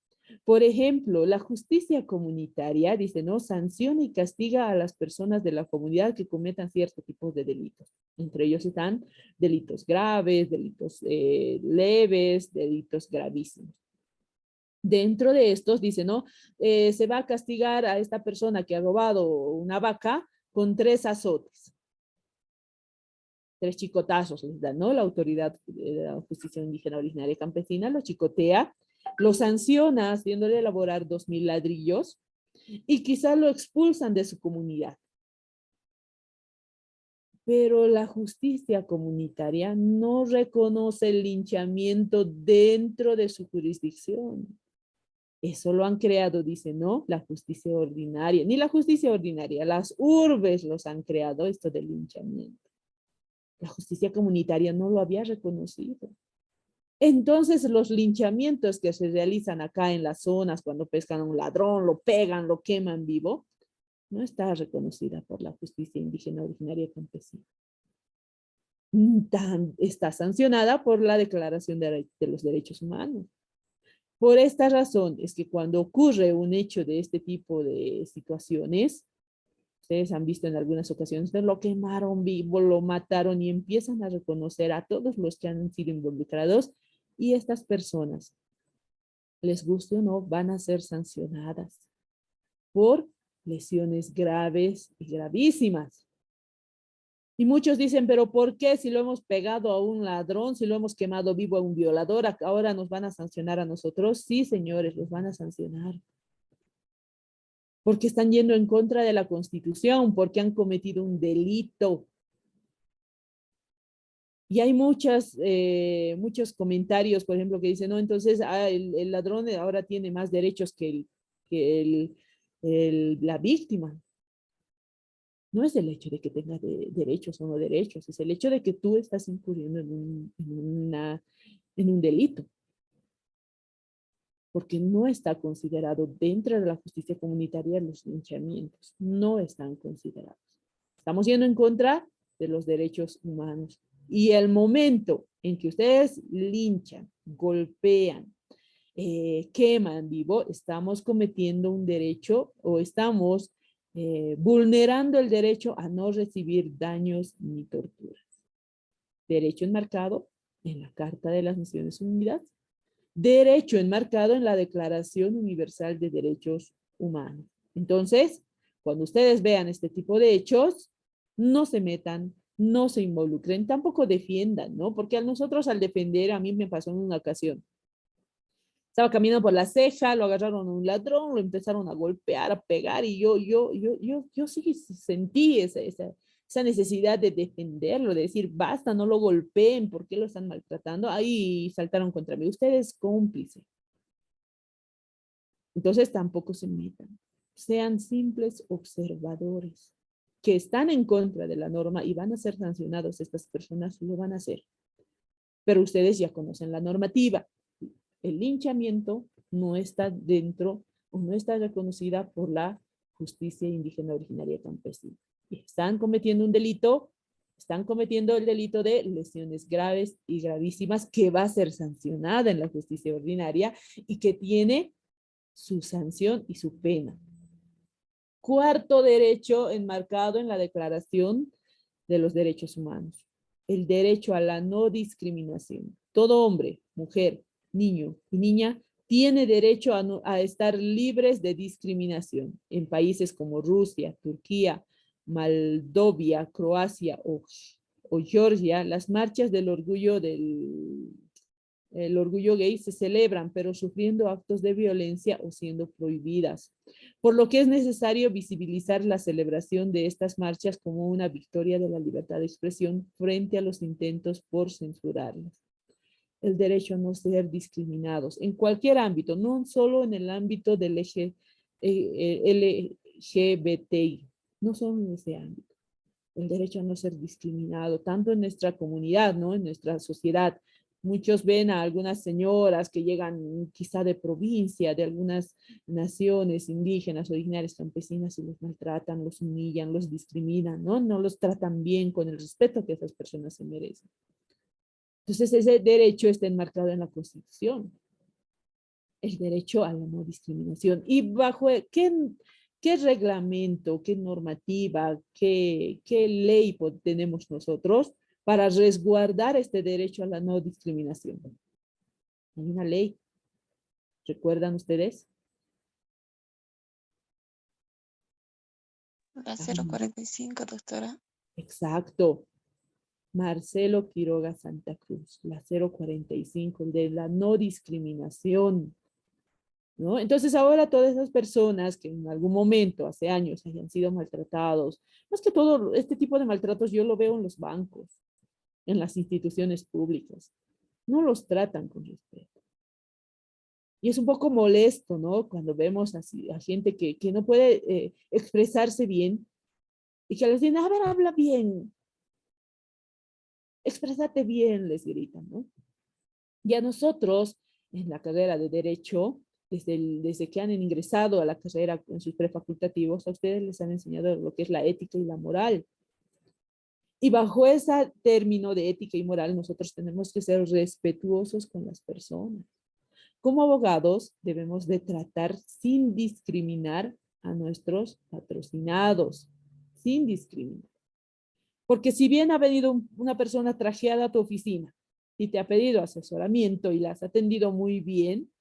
Por ejemplo, la justicia comunitaria dice, ¿no? Sanciona y castiga a las personas de la comunidad que cometan ciertos tipos de delitos. Entre ellos están delitos graves, delitos leves, delitos gravísimos. Dentro de estos dice, ¿no? Se va a castigar a esta persona que ha robado una vaca con 3 azotes. 3 chicotazos les da, ¿no? La autoridad de la justicia indígena originaria campesina lo chicotea, lo sanciona haciéndole elaborar 2,000 ladrillos y quizás lo expulsan de su comunidad. Pero la justicia comunitaria no reconoce el linchamiento dentro de su jurisdicción. Eso lo han creado, dice, ¿no? La justicia ordinaria, ni la justicia ordinaria, las urbes los han creado esto del linchamiento. La justicia comunitaria no lo había reconocido. Entonces, los linchamientos que se realizan acá en las zonas, cuando pescan a un ladrón, lo pegan, lo queman vivo, no está reconocida por la justicia indígena originaria campesina. Está sancionada por la Declaración de los Derechos Humanos. Por esta razón es que cuando ocurre un hecho de este tipo de situaciones, ustedes han visto en algunas ocasiones, lo quemaron vivo, lo mataron y empiezan a reconocer a todos los que han sido involucrados y estas personas, les guste o no, van a ser sancionadas por lesiones graves y gravísimas. Y muchos dicen, pero ¿por qué si lo hemos pegado a un ladrón, si lo hemos quemado vivo a un violador, ahora nos van a sancionar a nosotros? Sí, señores, los van a sancionar. Porque están yendo en contra de la Constitución, porque han cometido un delito. Y hay muchos comentarios, por ejemplo, que dicen, no, entonces el ladrón ahora tiene más derechos que la víctima. No es el hecho de que tenga derechos o no derechos, es el hecho de que tú estás incurriendo en un delito. Porque no está considerado dentro de la justicia comunitaria los linchamientos, no están considerados. Estamos yendo en contra de los derechos humanos. Y el momento en que ustedes linchan, golpean, queman vivo, estamos cometiendo un derecho o estamos vulnerando el derecho a no recibir daños ni torturas. Derecho enmarcado en la Carta de las Naciones Unidas, derecho enmarcado en la Declaración Universal de Derechos Humanos. Entonces, cuando ustedes vean este tipo de hechos, no se metan, no se involucren, tampoco defiendan, ¿no? Porque a nosotros al defender, a mí me pasó en una ocasión. Estaba caminando por la ceja, lo agarraron a un ladrón, lo empezaron a golpear, a pegar, y yo sí sentí esa necesidad de defenderlo, de decir, basta, no lo golpeen, ¿por qué lo están maltratando? Ahí saltaron contra mí, usted es cómplice. Entonces tampoco se metan, sean simples observadores, que están en contra de la norma y van a ser sancionados estas personas, lo van a hacer. Pero ustedes ya conocen la normativa. El linchamiento no está dentro o no está reconocida por la justicia indígena originaria campesina. Están cometiendo un delito, están cometiendo el delito de lesiones graves y gravísimas que va a ser sancionada en la justicia ordinaria y que tiene su sanción y su pena. Cuarto derecho enmarcado en la Declaración de los Derechos Humanos. El derecho a la no discriminación. Todo hombre, mujer, niño y niña tiene derecho a estar libres de discriminación en países como Rusia, Turquía, Moldavia, Croacia o o Georgia, las marchas del el orgullo gay se celebran, pero sufriendo actos de violencia o siendo prohibidas. Por lo que es necesario visibilizar la celebración de estas marchas como una victoria de la libertad de expresión frente a los intentos por censurarlas. El derecho a no ser discriminados en cualquier ámbito, no solo en el ámbito del LGBTI, no solo en ese ámbito. El derecho a no ser discriminado, tanto en nuestra comunidad, ¿no? En nuestra sociedad. Muchos ven a algunas señoras que llegan quizá de provincia, de algunas naciones indígenas, originarias, campesinas, y los maltratan, los humillan, los discriminan, ¿no? No los tratan bien con el respeto que esas personas se merecen. Entonces ese derecho está enmarcado en la Constitución. El derecho a la no discriminación. ¿Y bajo qué reglamento, qué normativa, qué ley tenemos nosotros para resguardar este derecho a la no discriminación? Hay una ley. ¿Recuerdan ustedes? La 045, doctora. Exacto. Marcelo Quiroga Santa Cruz, la 045, el de la no discriminación. ¿No? Entonces ahora todas esas personas que en algún momento, hace años, hayan sido maltratados, más que todo este tipo de maltratos yo lo veo en los bancos, en las instituciones públicas, no los tratan con respeto. Y es un poco molesto, ¿no? Cuando vemos así a gente que no puede expresarse bien y que les dicen, a ver, habla bien, exprésate bien, les gritan, ¿no? Y a nosotros, en la carrera de Derecho, desde que han ingresado a la carrera en sus prefacultativos, a ustedes les han enseñado lo que es la ética y la moral. Y bajo ese término de ética y moral, nosotros tenemos que ser respetuosos con las personas. Como abogados, debemos de tratar sin discriminar a nuestros patrocinados, sin discriminar. Porque si bien ha venido una persona trajeada a tu oficina y te ha pedido asesoramiento y la has atendido muy bien,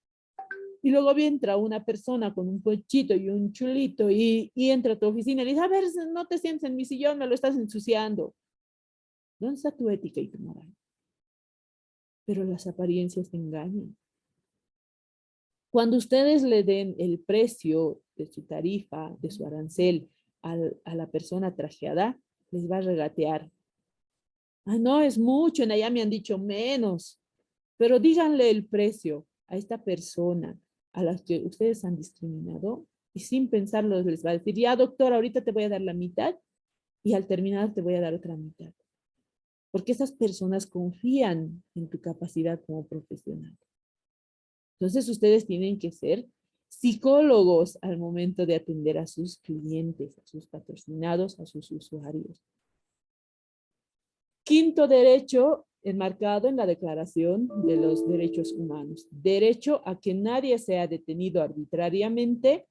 y luego entra una persona con un pochito y un chulito y entra a tu oficina y le dice, a ver, no te sientes en mi sillón, me lo estás ensuciando. ¿Dónde está tu ética y tu moral? Pero las apariencias te engañan. Cuando ustedes le den el precio de su tarifa, de su arancel a la persona trajeada, les va a regatear. Ah, no, es mucho, en allá me han dicho menos. Pero díganle el precio a esta persona a la que ustedes han discriminado y sin pensarlo les va a decir, ya doctor, ahorita te voy a dar la mitad y al terminar te voy a dar otra mitad. Porque esas personas confían en tu capacidad como profesional. Entonces ustedes tienen que ser psicólogos al momento de atender a sus clientes, a sus patrocinados, a sus usuarios. Quinto derecho enmarcado en la Declaración de los Derechos Humanos. Derecho a que nadie sea detenido arbitrariamente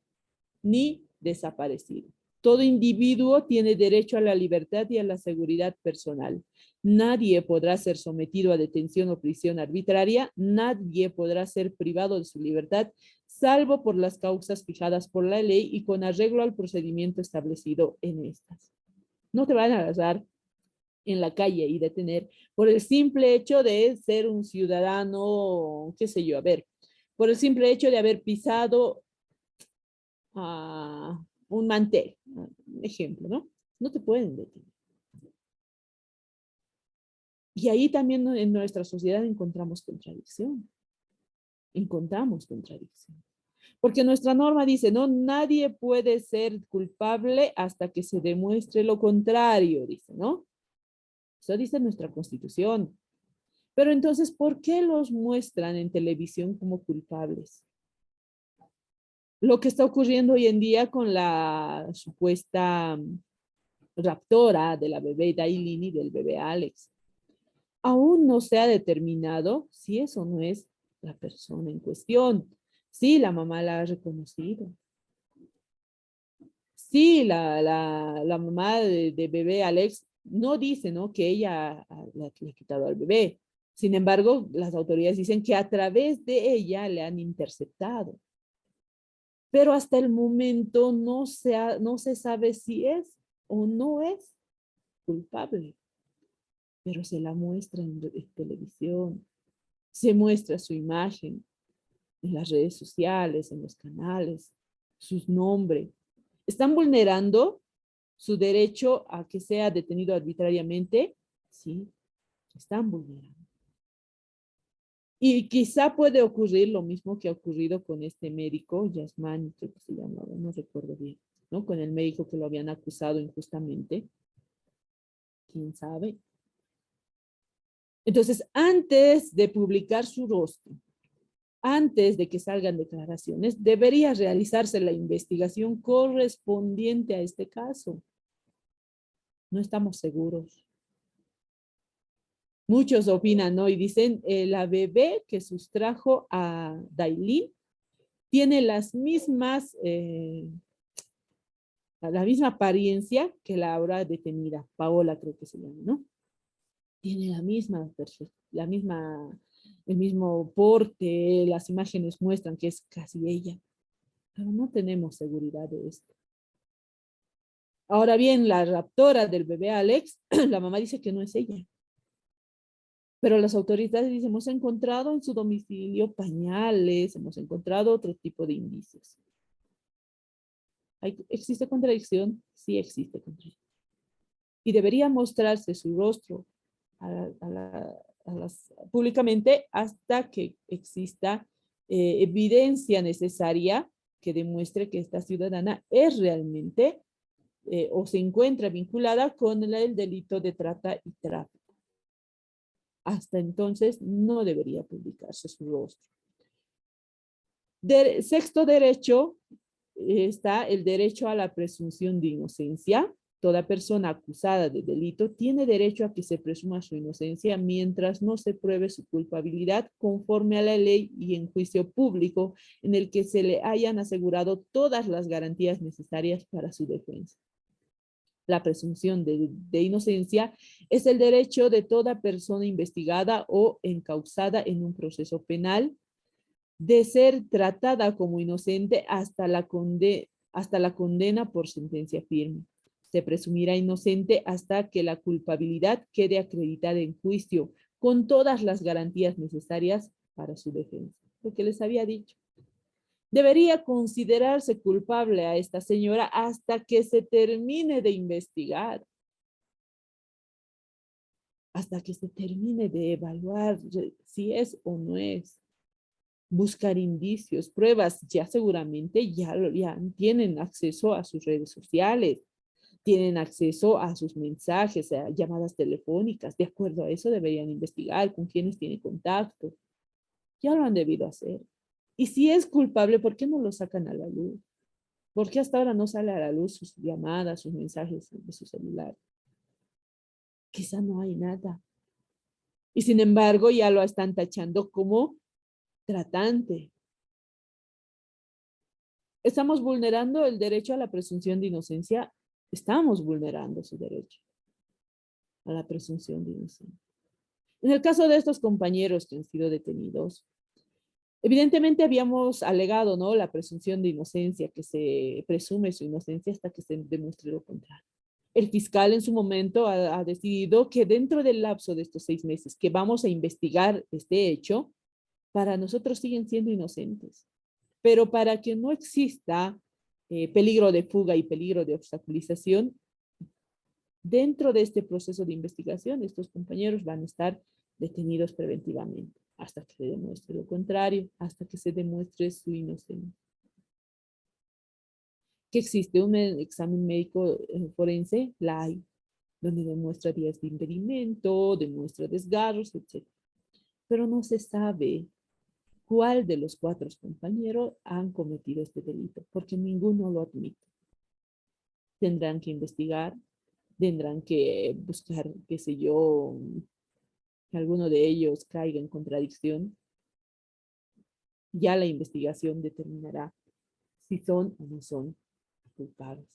ni desaparecido. Todo individuo tiene derecho a la libertad y a la seguridad personal. Nadie podrá ser sometido a detención o prisión arbitraria. Nadie podrá ser privado de su libertad, salvo por las causas fijadas por la ley y con arreglo al procedimiento establecido en estas. No te van a agarrar en la calle y detener por el simple hecho de ser un ciudadano, qué sé yo, a ver, por el simple hecho de haber pisado un mantel, un ejemplo, ¿no? No te pueden detener. Y ahí también en nuestra sociedad encontramos contradicción. Encontramos contradicción. Porque nuestra norma dice, no, nadie puede ser culpable hasta que se demuestre lo contrario, dice, ¿no? Eso dice nuestra Constitución. Pero entonces, ¿por qué los muestran en televisión como culpables? Lo que está ocurriendo hoy en día con la supuesta raptora de la bebé Dailin y del bebé Alex. Aún no se ha determinado si eso no es la persona en cuestión. Sí, la mamá la ha reconocido. Sí, la mamá de bebé Alex no dice, ¿no?, que ella le ha quitado al bebé. Sin embargo, las autoridades dicen que a través de ella le han interceptado. Pero hasta el momento no se sabe si es o no es culpable. pero se la muestra en televisión, se muestra su imagen en las redes sociales, en los canales, sus nombres. ¿Están vulnerando su derecho a que sea detenido arbitrariamente? Sí, están vulnerando. Y quizá puede ocurrir lo mismo que ha ocurrido con este médico, Yasmani, creo que se llamaba, no recuerdo bien, ¿no? Con el médico que lo habían acusado injustamente. ¿Quién sabe? Entonces, antes de publicar su rostro, antes de que salgan declaraciones, debería realizarse la investigación correspondiente a este caso. No estamos seguros. Muchos opinan, ¿no? Y dicen, la bebé que sustrajo a Dailin tiene las mismas, la misma apariencia que la ahora detenida, Paola creo que se llama, ¿no? Tiene la misma, el mismo porte, las imágenes muestran que es casi ella, pero no tenemos seguridad de esto. Ahora bien, la raptora del bebé Alex, la mamá dice que no es ella. Pero las autoridades dicen, hemos encontrado en su domicilio pañales, hemos encontrado otro tipo de indicios. ¿Existe contradicción? Sí existe contradicción. Y debería mostrarse su rostro públicamente hasta que exista evidencia necesaria que demuestre que esta ciudadana es realmente o se encuentra vinculada con el delito de trata y tráfico. Hasta entonces no debería publicarse su rostro. Sexto derecho está el derecho a la presunción de inocencia. Toda persona acusada de delito tiene derecho a que se presuma su inocencia mientras no se pruebe su culpabilidad conforme a la ley y en juicio público en el que se le hayan asegurado todas las garantías necesarias para su defensa. La presunción de inocencia es el derecho de toda persona investigada o encausada en un proceso penal de ser tratada como inocente hasta la condena por sentencia firme. Se presumirá inocente hasta que la culpabilidad quede acreditada en juicio con todas las garantías necesarias para su defensa. Lo que les había dicho. Debería considerarse culpable a esta señora hasta que se termine de investigar, hasta que se termine de evaluar si es o no es, buscar indicios, pruebas. Ya seguramente ya tienen acceso a sus redes sociales, tienen acceso a sus mensajes, a llamadas telefónicas. De acuerdo a eso deberían investigar con quiénes tiene contacto. Ya lo han debido hacer. Y si es culpable, ¿por qué no lo sacan a la luz? ¿Por qué hasta ahora no sale a la luz sus llamadas, sus mensajes de su celular? Quizá no hay nada. Y sin embargo, ya lo están tachando como tratante. ¿Estamos vulnerando el derecho a la presunción de inocencia? Estamos vulnerando su derecho a la presunción de inocencia. En el caso de estos compañeros que han sido detenidos, evidentemente habíamos alegado, ¿no?, la presunción de inocencia, que se presume su inocencia hasta que se demuestre lo contrario. El fiscal en su momento ha decidido que dentro del lapso de estos 6 meses que vamos a investigar este hecho, para nosotros siguen siendo inocentes. Pero para que no exista peligro de fuga y peligro de obstaculización, dentro de este proceso de investigación, estos compañeros van a estar detenidos preventivamente hasta que se demuestre lo contrario, hasta que se demuestre su inocencia. Que existe un examen médico forense, la hay, donde demuestra días de impedimento, demuestra desgarros, etc. Pero no se sabe cuál de los 4 compañeros han cometido este delito, porque ninguno lo admite. Tendrán que investigar, tendrán que buscar, qué sé yo, que alguno de ellos caiga en contradicción. Ya la investigación determinará si son o no son culpables.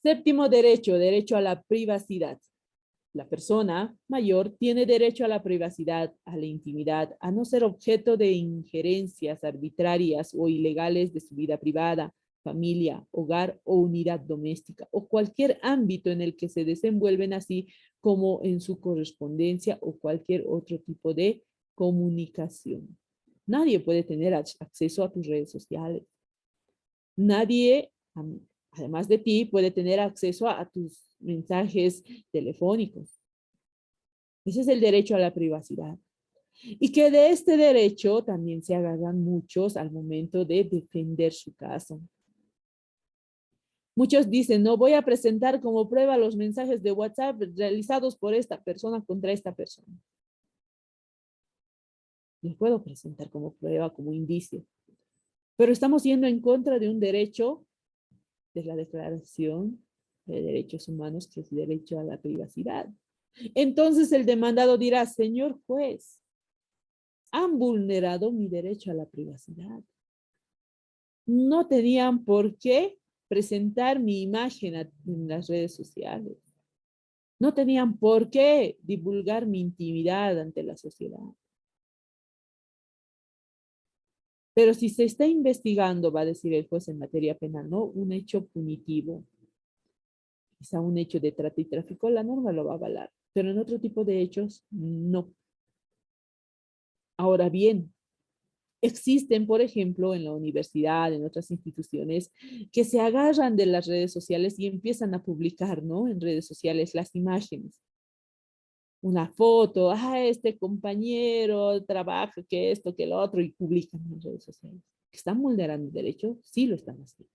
Séptimo derecho, derecho a la privacidad. La persona mayor tiene derecho a la privacidad, a la intimidad, a no ser objeto de injerencias arbitrarias o ilegales de su vida privada, familia, hogar o unidad doméstica, o cualquier ámbito en el que se desenvuelven, así como en su correspondencia o cualquier otro tipo de comunicación. Nadie puede tener acceso a tus redes sociales. Nadie, además de ti, puede tener acceso a tus mensajes telefónicos. Ese es el derecho a la privacidad. Y que de este derecho también se agarran muchos al momento de defender su caso. Muchos dicen, no voy a presentar como prueba los mensajes de WhatsApp realizados por esta persona contra esta persona. Los puedo presentar como prueba, como indicio. Pero estamos yendo en contra de un derecho de la Declaración de Derechos Humanos, que es el derecho a la privacidad. Entonces el demandado dirá, señor juez, han vulnerado mi derecho a la privacidad. No tenían por qué presentar mi imagen en las redes sociales. No tenían por qué divulgar mi intimidad ante la sociedad. Pero si se está investigando, va a decir el juez en materia penal, ¿no? Un hecho punitivo, quizá un hecho de trata y tráfico, la norma lo va a avalar. Pero en otro tipo de hechos, no. Ahora bien, existen, por ejemplo, en la universidad, en otras instituciones, que se agarran de las redes sociales y empiezan a publicar, ¿no? En redes sociales las imágenes. Una foto, este compañero trabaja, que esto, que lo otro, y publican en redes sociales. ¿Están vulnerando el derecho? Sí lo están haciendo.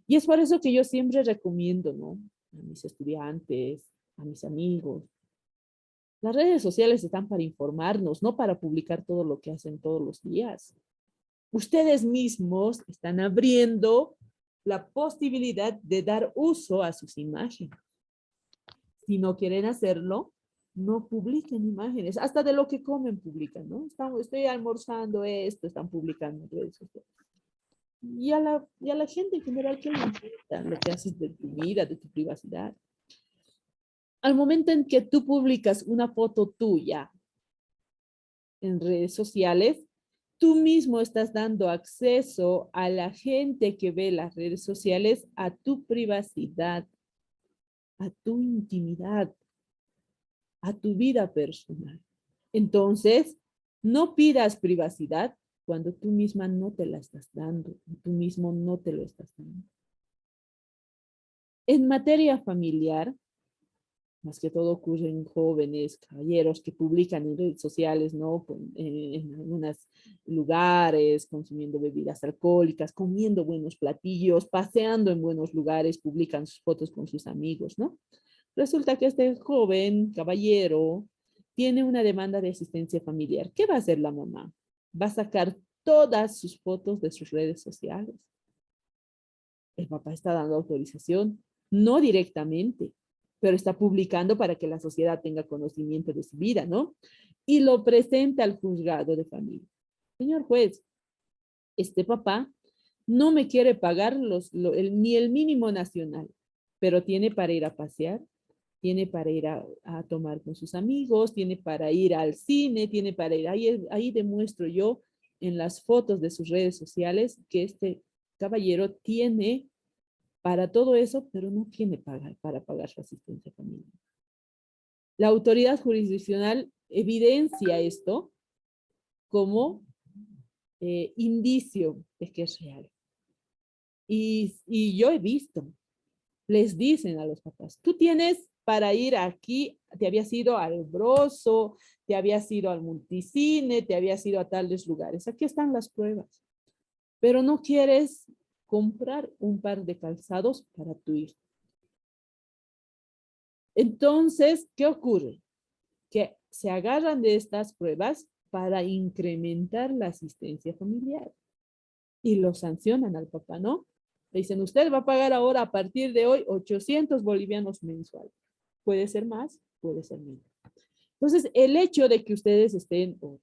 Y es por eso que yo siempre recomiendo, ¿no? A mis estudiantes, a mis amigos. Las redes sociales están para informarnos, no para publicar todo lo que hacen todos los días. Ustedes mismos están abriendo la posibilidad de dar uso a sus imágenes. Si no quieren hacerlo, no publiquen imágenes. Hasta de lo que comen publican, ¿no? Estoy almorzando esto, están publicando en redes sociales. Y a la gente en general, ¿qué le importa lo que haces de tu vida, de tu privacidad? Al momento en que tú publicas una foto tuya en redes sociales, tú mismo estás dando acceso a la gente que ve las redes sociales a tu privacidad, a tu intimidad, a tu vida personal. Entonces, no pidas privacidad cuando tú misma no te la estás dando, tú mismo no te lo estás dando. En materia familiar, más que todo ocurre en jóvenes, caballeros que publican en redes sociales, ¿no? En algunos lugares, consumiendo bebidas alcohólicas, comiendo buenos platillos, paseando en buenos lugares, publican sus fotos con sus amigos, ¿no? Resulta que este joven caballero tiene una demanda de asistencia familiar. ¿Qué va a hacer la mamá? Va a sacar todas sus fotos de sus redes sociales. El papá está dando autorización, no directamente, pero está publicando para que la sociedad tenga conocimiento de su vida, ¿no? Y lo presenta al juzgado de familia. Señor juez, este papá no me quiere pagar ni el mínimo nacional, pero tiene para ir a pasear, tiene para ir a tomar con sus amigos, tiene para ir al cine, tiene para ir, ahí demuestro yo en las fotos de sus redes sociales que este caballero tiene para todo eso, pero no tiene para pagar su asistencia familiar. La autoridad jurisdiccional evidencia esto como indicio de que es real. Y yo he visto, les dicen a los papás, tú tienes para ir aquí, te habías ido al Broso, te habías ido al Multicine, te habías ido a tales lugares. Aquí están las pruebas. Pero no quieres comprar un par de calzados para tu hijo. Entonces, ¿qué ocurre? Que se agarran de estas pruebas para incrementar la asistencia familiar. Y lo sancionan al papá, ¿no? Le dicen, usted va a pagar ahora a partir de hoy 800 bolivianos mensuales. Puede ser más, puede ser menos. Entonces, el hecho de que ustedes estén, o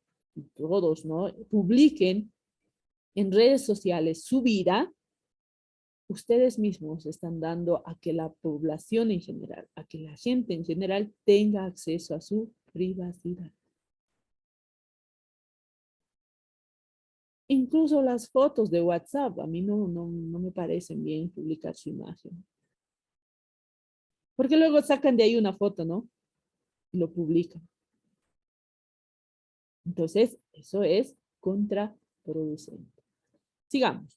todos, ¿no? Publiquen en redes sociales su vida, ustedes mismos están dando a que la población en general, a que la gente en general tenga acceso a su privacidad. Incluso las fotos de WhatsApp, a mí no me parecen bien publicar su imagen. Porque luego sacan de ahí una foto, ¿no? Y lo publican. Entonces, eso es contraproducente. Sigamos.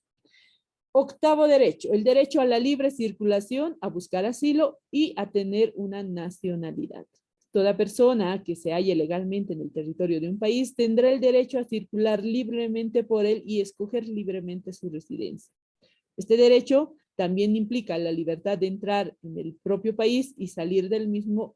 Octavo derecho, el derecho a la libre circulación, a buscar asilo y a tener una nacionalidad. Toda persona que se halle legalmente en el territorio de un país tendrá el derecho a circular libremente por él y escoger libremente su residencia. Este derecho también implica la libertad de entrar en el propio país y salir del mismo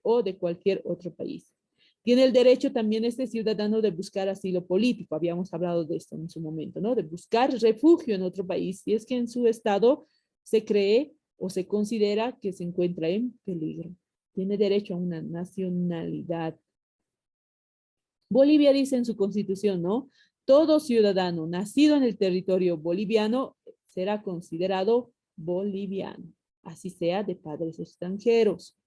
o de cualquier otro país. Tiene el derecho también este ciudadano de buscar asilo político. Habíamos hablado de esto en su momento, ¿no? De buscar refugio en otro país si es que en su estado se cree o se considera que se encuentra en peligro. Tiene derecho a una nacionalidad. Bolivia dice en su constitución, ¿no? Todo ciudadano nacido en el territorio boliviano será considerado boliviano, así sea de padres extranjeros.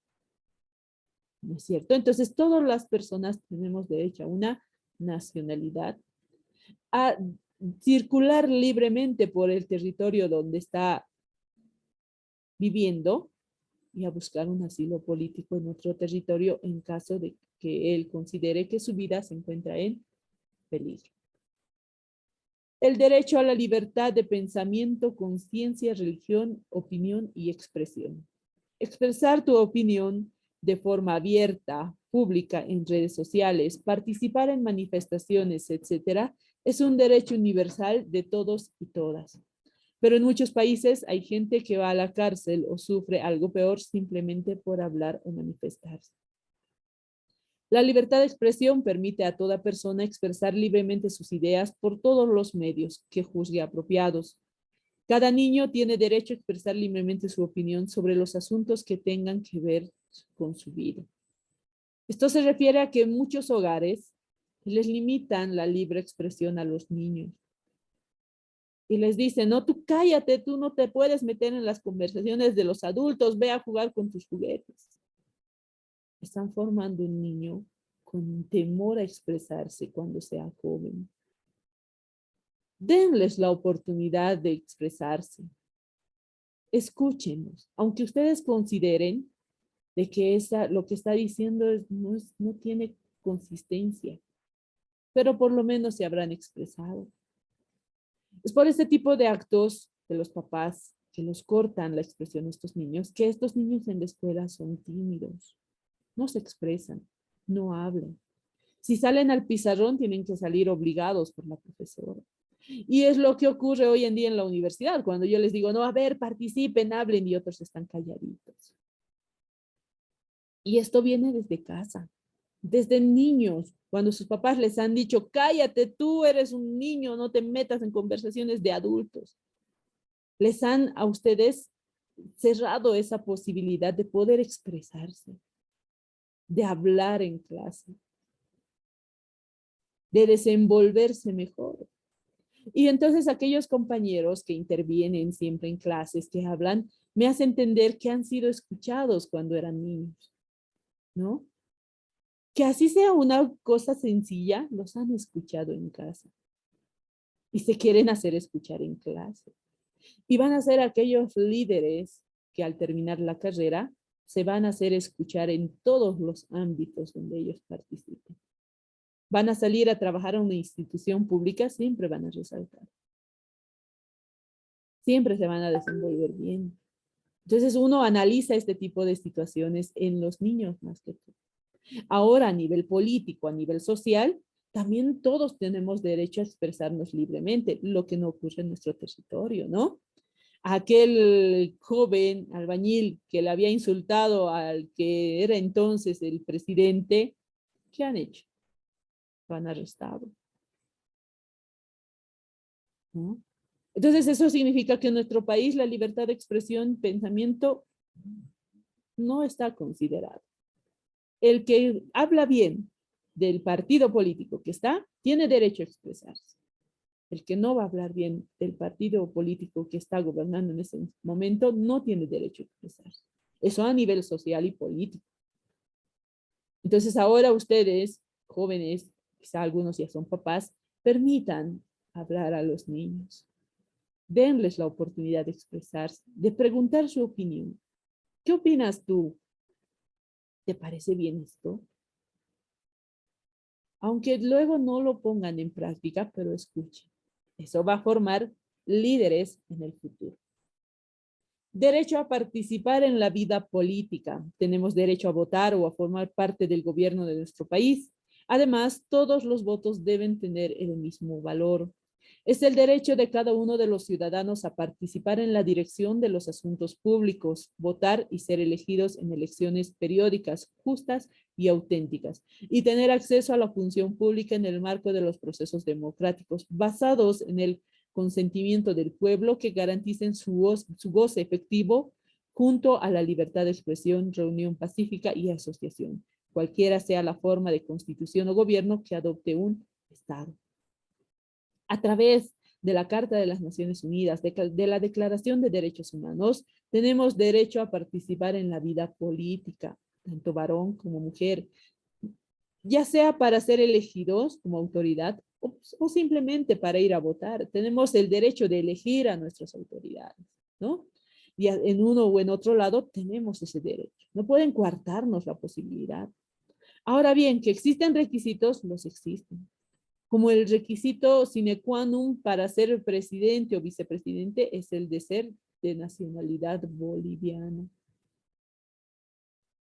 ¿No es cierto? Entonces, todas las personas tenemos derecho a una nacionalidad, a circular libremente por el territorio donde está viviendo y a buscar un asilo político en otro territorio en caso de que él considere que su vida se encuentra en peligro. El derecho a la libertad de pensamiento, conciencia, religión, opinión y expresión. Expresar tu opinión de forma abierta, pública en redes sociales, participar en manifestaciones, etcétera, es un derecho universal de todos y todas. Pero en muchos países hay gente que va a la cárcel o sufre algo peor simplemente por hablar o manifestarse. La libertad de expresión permite a toda persona expresar libremente sus ideas por todos los medios que juzgue apropiados. Cada niño tiene derecho a expresar libremente su opinión sobre los asuntos que tengan que ver con su vida. Esto se refiere a que en muchos hogares les limitan la libre expresión a los niños. Y les dicen, no, tú cállate, tú no te puedes meter en las conversaciones de los adultos, ve a jugar con tus juguetes. Están formando un niño con temor a expresarse cuando sea joven. Denles la oportunidad de expresarse. Escúchenos, aunque ustedes consideren de que lo que está diciendo no tiene consistencia, pero por lo menos se habrán expresado. Es por este tipo de actos de los papás que los cortan la expresión a estos niños, que estos niños en la escuela son tímidos, no se expresan, no hablan. Si salen al pizarrón, tienen que salir obligados por la profesora. Y es lo que ocurre hoy en día en la universidad, cuando yo les digo, no, a ver, participen, hablen, y otros están calladitos. Y esto viene desde casa, desde niños, cuando sus papás les han dicho, cállate, tú eres un niño, no te metas en conversaciones de adultos. Les han a ustedes cerrado esa posibilidad de poder expresarse, de hablar en clase, de desenvolverse mejor. Y entonces aquellos compañeros que intervienen siempre en clases, que hablan, me hacen entender que han sido escuchados cuando eran niños, ¿no? Que así sea una cosa sencilla, los han escuchado en casa. Y se quieren hacer escuchar en clase. Y van a ser aquellos líderes que al terminar la carrera se van a hacer escuchar en todos los ámbitos donde ellos participen. Van a salir a trabajar a una institución pública, siempre van a resaltar. Siempre se van a desenvolver bien. Entonces uno analiza este tipo de situaciones en los niños más que todo. Ahora a nivel político, a nivel social, también todos tenemos derecho a expresarnos libremente, lo que no ocurre en nuestro territorio, ¿no? Aquel joven albañil que le había insultado al que era entonces el presidente, ¿qué han hecho? Lo han arrestado, ¿no? Entonces eso significa que en nuestro país la libertad de expresión, pensamiento, no está considerada. El que habla bien del partido político que está, tiene derecho a expresarse. El que no va a hablar bien del partido político que está gobernando en ese momento, no tiene derecho a expresarse. Eso a nivel social y político. Entonces ahora ustedes, jóvenes, quizá algunos ya son papás, permitan hablar a los niños. Denles la oportunidad de expresarse, de preguntar su opinión. ¿Qué opinas tú? ¿Te parece bien esto? Aunque luego no lo pongan en práctica, pero escuchen. Eso va a formar líderes en el futuro. Derecho a participar en la vida política. Tenemos derecho a votar o a formar parte del gobierno de nuestro país. Además, todos los votos deben tener el mismo valor. Es el derecho de cada uno de los ciudadanos a participar en la dirección de los asuntos públicos, votar y ser elegidos en elecciones periódicas, justas y auténticas, y tener acceso a la función pública en el marco de los procesos democráticos basados en el consentimiento del pueblo que garanticen su goce efectivo junto a la libertad de expresión, reunión pacífica y asociación, cualquiera sea la forma de constitución o gobierno que adopte un Estado. A través de la Carta de las Naciones Unidas, de la Declaración de Derechos Humanos, tenemos derecho a participar en la vida política, tanto varón como mujer, ya sea para ser elegidos como autoridad o simplemente para ir a votar. Tenemos el derecho de elegir a nuestras autoridades, ¿no? Y en uno o en otro lado tenemos ese derecho. No pueden coartarnos la posibilidad. Ahora bien, que existen requisitos, los existen. Como el requisito sine qua non para ser presidente o vicepresidente es el de ser de nacionalidad boliviana.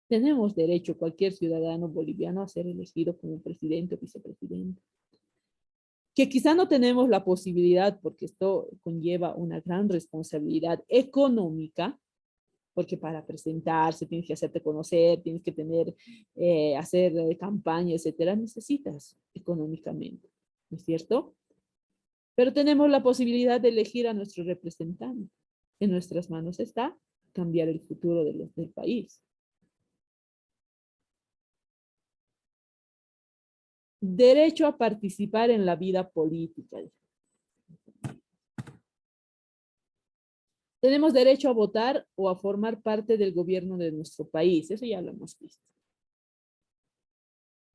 Tenemos derecho, cualquier ciudadano boliviano, a ser elegido como presidente o vicepresidente. Que quizá no tenemos la posibilidad, porque esto conlleva una gran responsabilidad económica, porque para presentarse tienes que hacerte conocer, tienes que tener, hacer campaña, etcétera, necesitas económicamente, ¿no es cierto? Pero tenemos la posibilidad de elegir a nuestro representante. En nuestras manos está cambiar el futuro del país. Derecho a participar en la vida política. Tenemos derecho a votar o a formar parte del gobierno de nuestro país. Eso ya lo hemos visto.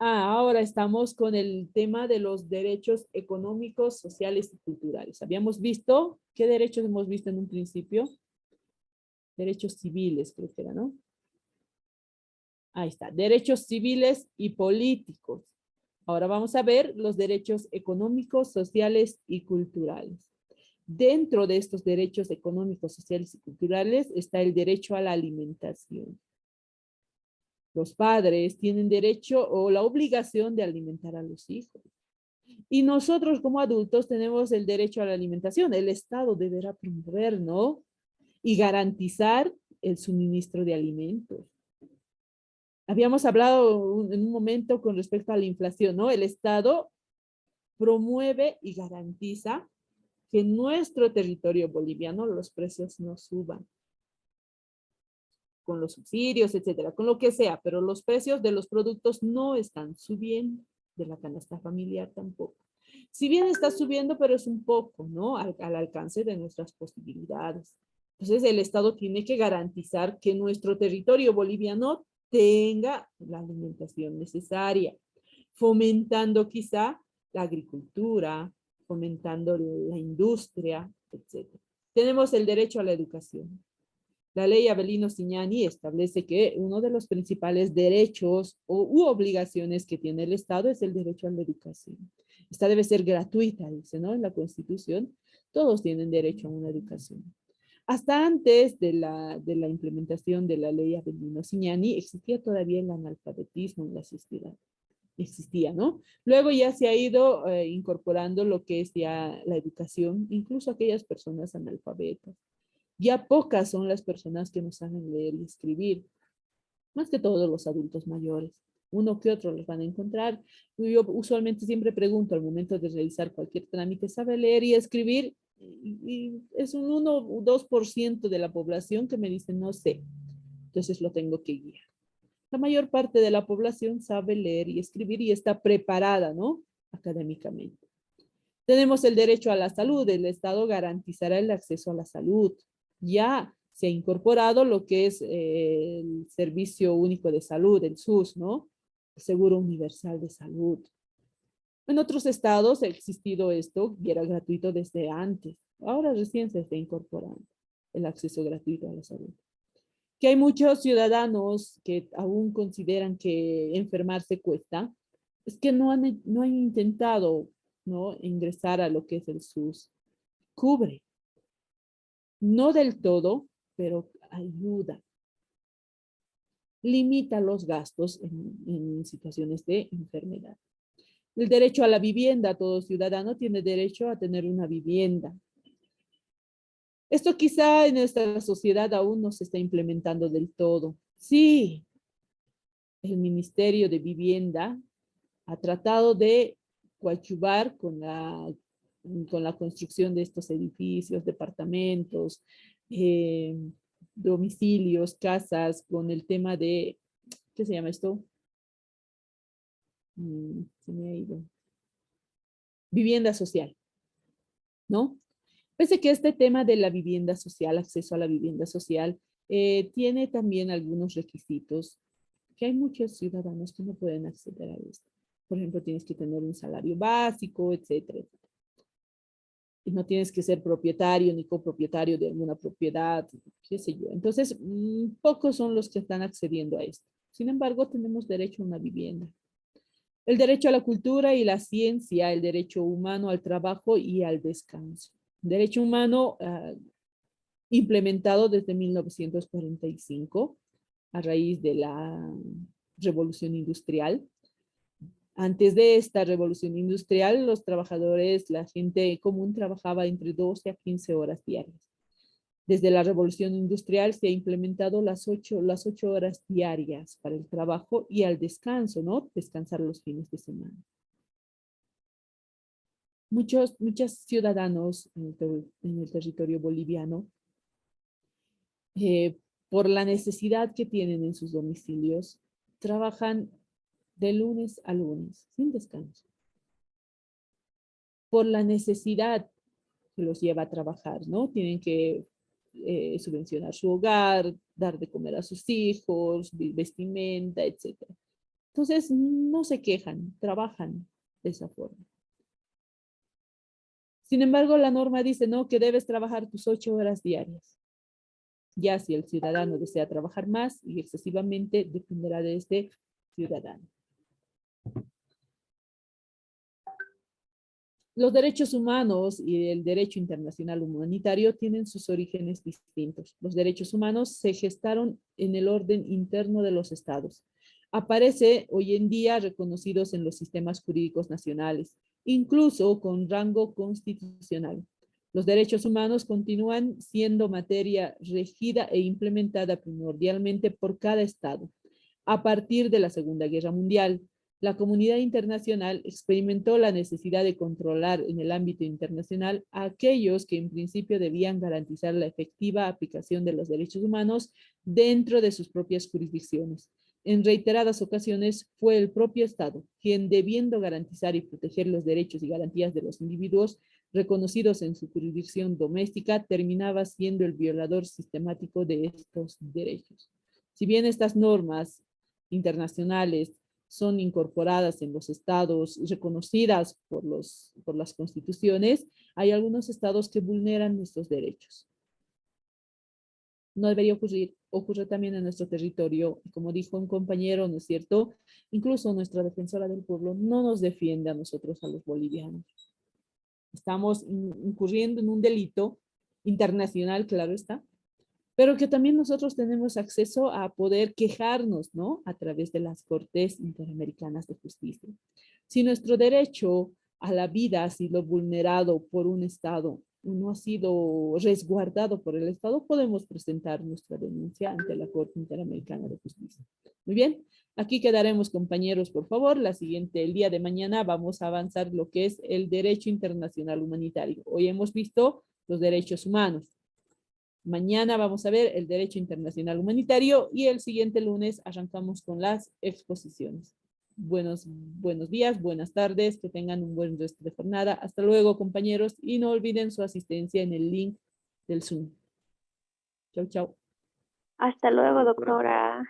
Ahora estamos con el tema de los derechos económicos, sociales y culturales. Habíamos visto, ¿qué derechos hemos visto en un principio? Derechos civiles, creo que era, ¿no? Ahí está, derechos civiles y políticos. Ahora vamos a ver los derechos económicos, sociales y culturales. Dentro de estos derechos económicos, sociales y culturales está el derecho a la alimentación. Los padres tienen derecho o la obligación de alimentar a los hijos. Y nosotros como adultos tenemos el derecho a la alimentación. El Estado deberá promover, ¿no? Y garantizar el suministro de alimentos. Habíamos hablado en un momento con respecto a la inflación, ¿no? El Estado promueve y garantiza que en nuestro territorio boliviano los precios no suban. Con los subsidios, etcétera, con lo que sea, pero los precios de los productos no están subiendo, de la canasta familiar tampoco. Si bien está subiendo, pero es un poco, ¿no? Al alcance de nuestras posibilidades. Entonces, el Estado tiene que garantizar que nuestro territorio boliviano tenga la alimentación necesaria, fomentando quizá la agricultura, fomentando la industria, etcétera. Tenemos el derecho a la educación. La ley Avelino Cignani establece que uno de los principales derechos u obligaciones que tiene el Estado es el derecho a la educación. Esta debe ser gratuita, dice, ¿no? En la Constitución, todos tienen derecho a una educación. Hasta antes de la implementación de la ley Avelino Cignani, existía todavía el analfabetismo en la sociedad. Existía, ¿no? Luego ya se ha ido incorporando lo que es ya la educación, incluso aquellas personas analfabetas. Ya pocas son las personas que no saben leer y escribir, más que todos los adultos mayores. Uno que otro los van a encontrar. Yo usualmente siempre pregunto al momento de realizar cualquier trámite, ¿sabe leer y escribir? Y es un 1 o 2% de la población que me dice no sé. Entonces lo tengo que guiar. La mayor parte de la población sabe leer y escribir y está preparada, ¿no? Académicamente. Tenemos el derecho a la salud. El Estado garantizará el acceso a la salud. Ya se ha incorporado lo que es el Servicio Único de Salud, el SUS, ¿no? El Seguro Universal de Salud. En otros estados ha existido esto y era gratuito desde antes. Ahora recién se está incorporando el acceso gratuito a la salud. Que hay muchos ciudadanos que aún consideran que enfermarse cuesta, es que no han intentado, ¿no?, ingresar a lo que es el SUS. Cubre, no del todo, pero ayuda. Limita los gastos en situaciones de enfermedad. El derecho a la vivienda, todo ciudadano tiene derecho a tener una vivienda. Esto quizá en nuestra sociedad aún no se está implementando del todo. Sí, el Ministerio de Vivienda ha tratado de coadyuvar con la construcción de estos edificios, departamentos, domicilios, casas, con el tema de, ¿qué se llama esto? Se me ha ido. Vivienda social, ¿no? Pese que este tema de la vivienda social, acceso a la vivienda social, tiene también algunos requisitos que hay muchos ciudadanos que no pueden acceder a esto. Por ejemplo, tienes que tener un salario básico, etcétera. Y no tienes que ser propietario ni copropietario de alguna propiedad, qué sé yo. Entonces, pocos son los que están accediendo a esto. Sin embargo, tenemos derecho a una vivienda. El derecho a la cultura y la ciencia, el derecho humano al trabajo y al descanso. Derecho humano implementado desde 1945 a raíz de la revolución industrial. Antes de esta revolución industrial, los trabajadores, la gente común trabajaba entre 12 a 15 horas diarias. Desde la revolución industrial se ha implementado las 8 horas diarias para el trabajo y al descanso, ¿no? Descansar los fines de semana. Muchos ciudadanos en el territorio boliviano, por la necesidad que tienen en sus domicilios, trabajan de lunes a lunes, sin descanso. Por la necesidad que los lleva a trabajar, ¿no? Tienen que subvencionar su hogar, dar de comer a sus hijos, vestimenta, etc. Entonces, no se quejan, trabajan de esa forma. Sin embargo, la norma dice, no, que debes trabajar tus 8 horas diarias. Ya si el ciudadano desea trabajar más y excesivamente, dependerá de este ciudadano. Los derechos humanos y el derecho internacional humanitario tienen sus orígenes distintos. Los derechos humanos se gestaron en el orden interno de los estados. Aparece hoy en día reconocidos en los sistemas jurídicos nacionales, incluso con rango constitucional. Los derechos humanos continúan siendo materia regida e implementada primordialmente por cada estado. A partir de la Segunda Guerra Mundial, la comunidad internacional experimentó la necesidad de controlar en el ámbito internacional a aquellos que en principio debían garantizar la efectiva aplicación de los derechos humanos dentro de sus propias jurisdicciones. En reiteradas ocasiones fue el propio Estado quien, debiendo garantizar y proteger los derechos y garantías de los individuos reconocidos en su jurisdicción doméstica, terminaba siendo el violador sistemático de estos derechos. Si bien estas normas internacionales son incorporadas en los estados, reconocidas por las constituciones, hay algunos estados que vulneran estos derechos. No debería ocurrir, ocurre también en nuestro territorio, y como dijo un compañero, ¿no es cierto? Incluso nuestra defensora del pueblo no nos defiende a nosotros, a los bolivianos. Estamos incurriendo en un delito internacional, claro está, pero que también nosotros tenemos acceso a poder quejarnos, ¿no? A través de las Cortes Interamericanas de Justicia. Si nuestro derecho a la vida ha sido vulnerado por un Estado, no ha sido resguardado por el Estado, podemos presentar nuestra denuncia ante la Corte Interamericana de Justicia. Muy bien, aquí quedaremos, compañeros, por favor. El día de mañana vamos a avanzar lo que es el derecho internacional humanitario. Hoy hemos visto los derechos humanos. Mañana vamos a ver el derecho internacional humanitario y el siguiente lunes arrancamos con las exposiciones. Buenos días, buenas tardes, que tengan un buen resto de jornada. Hasta luego, compañeros, y no olviden su asistencia en el link del Zoom. Chau, chau. Hasta luego, doctora.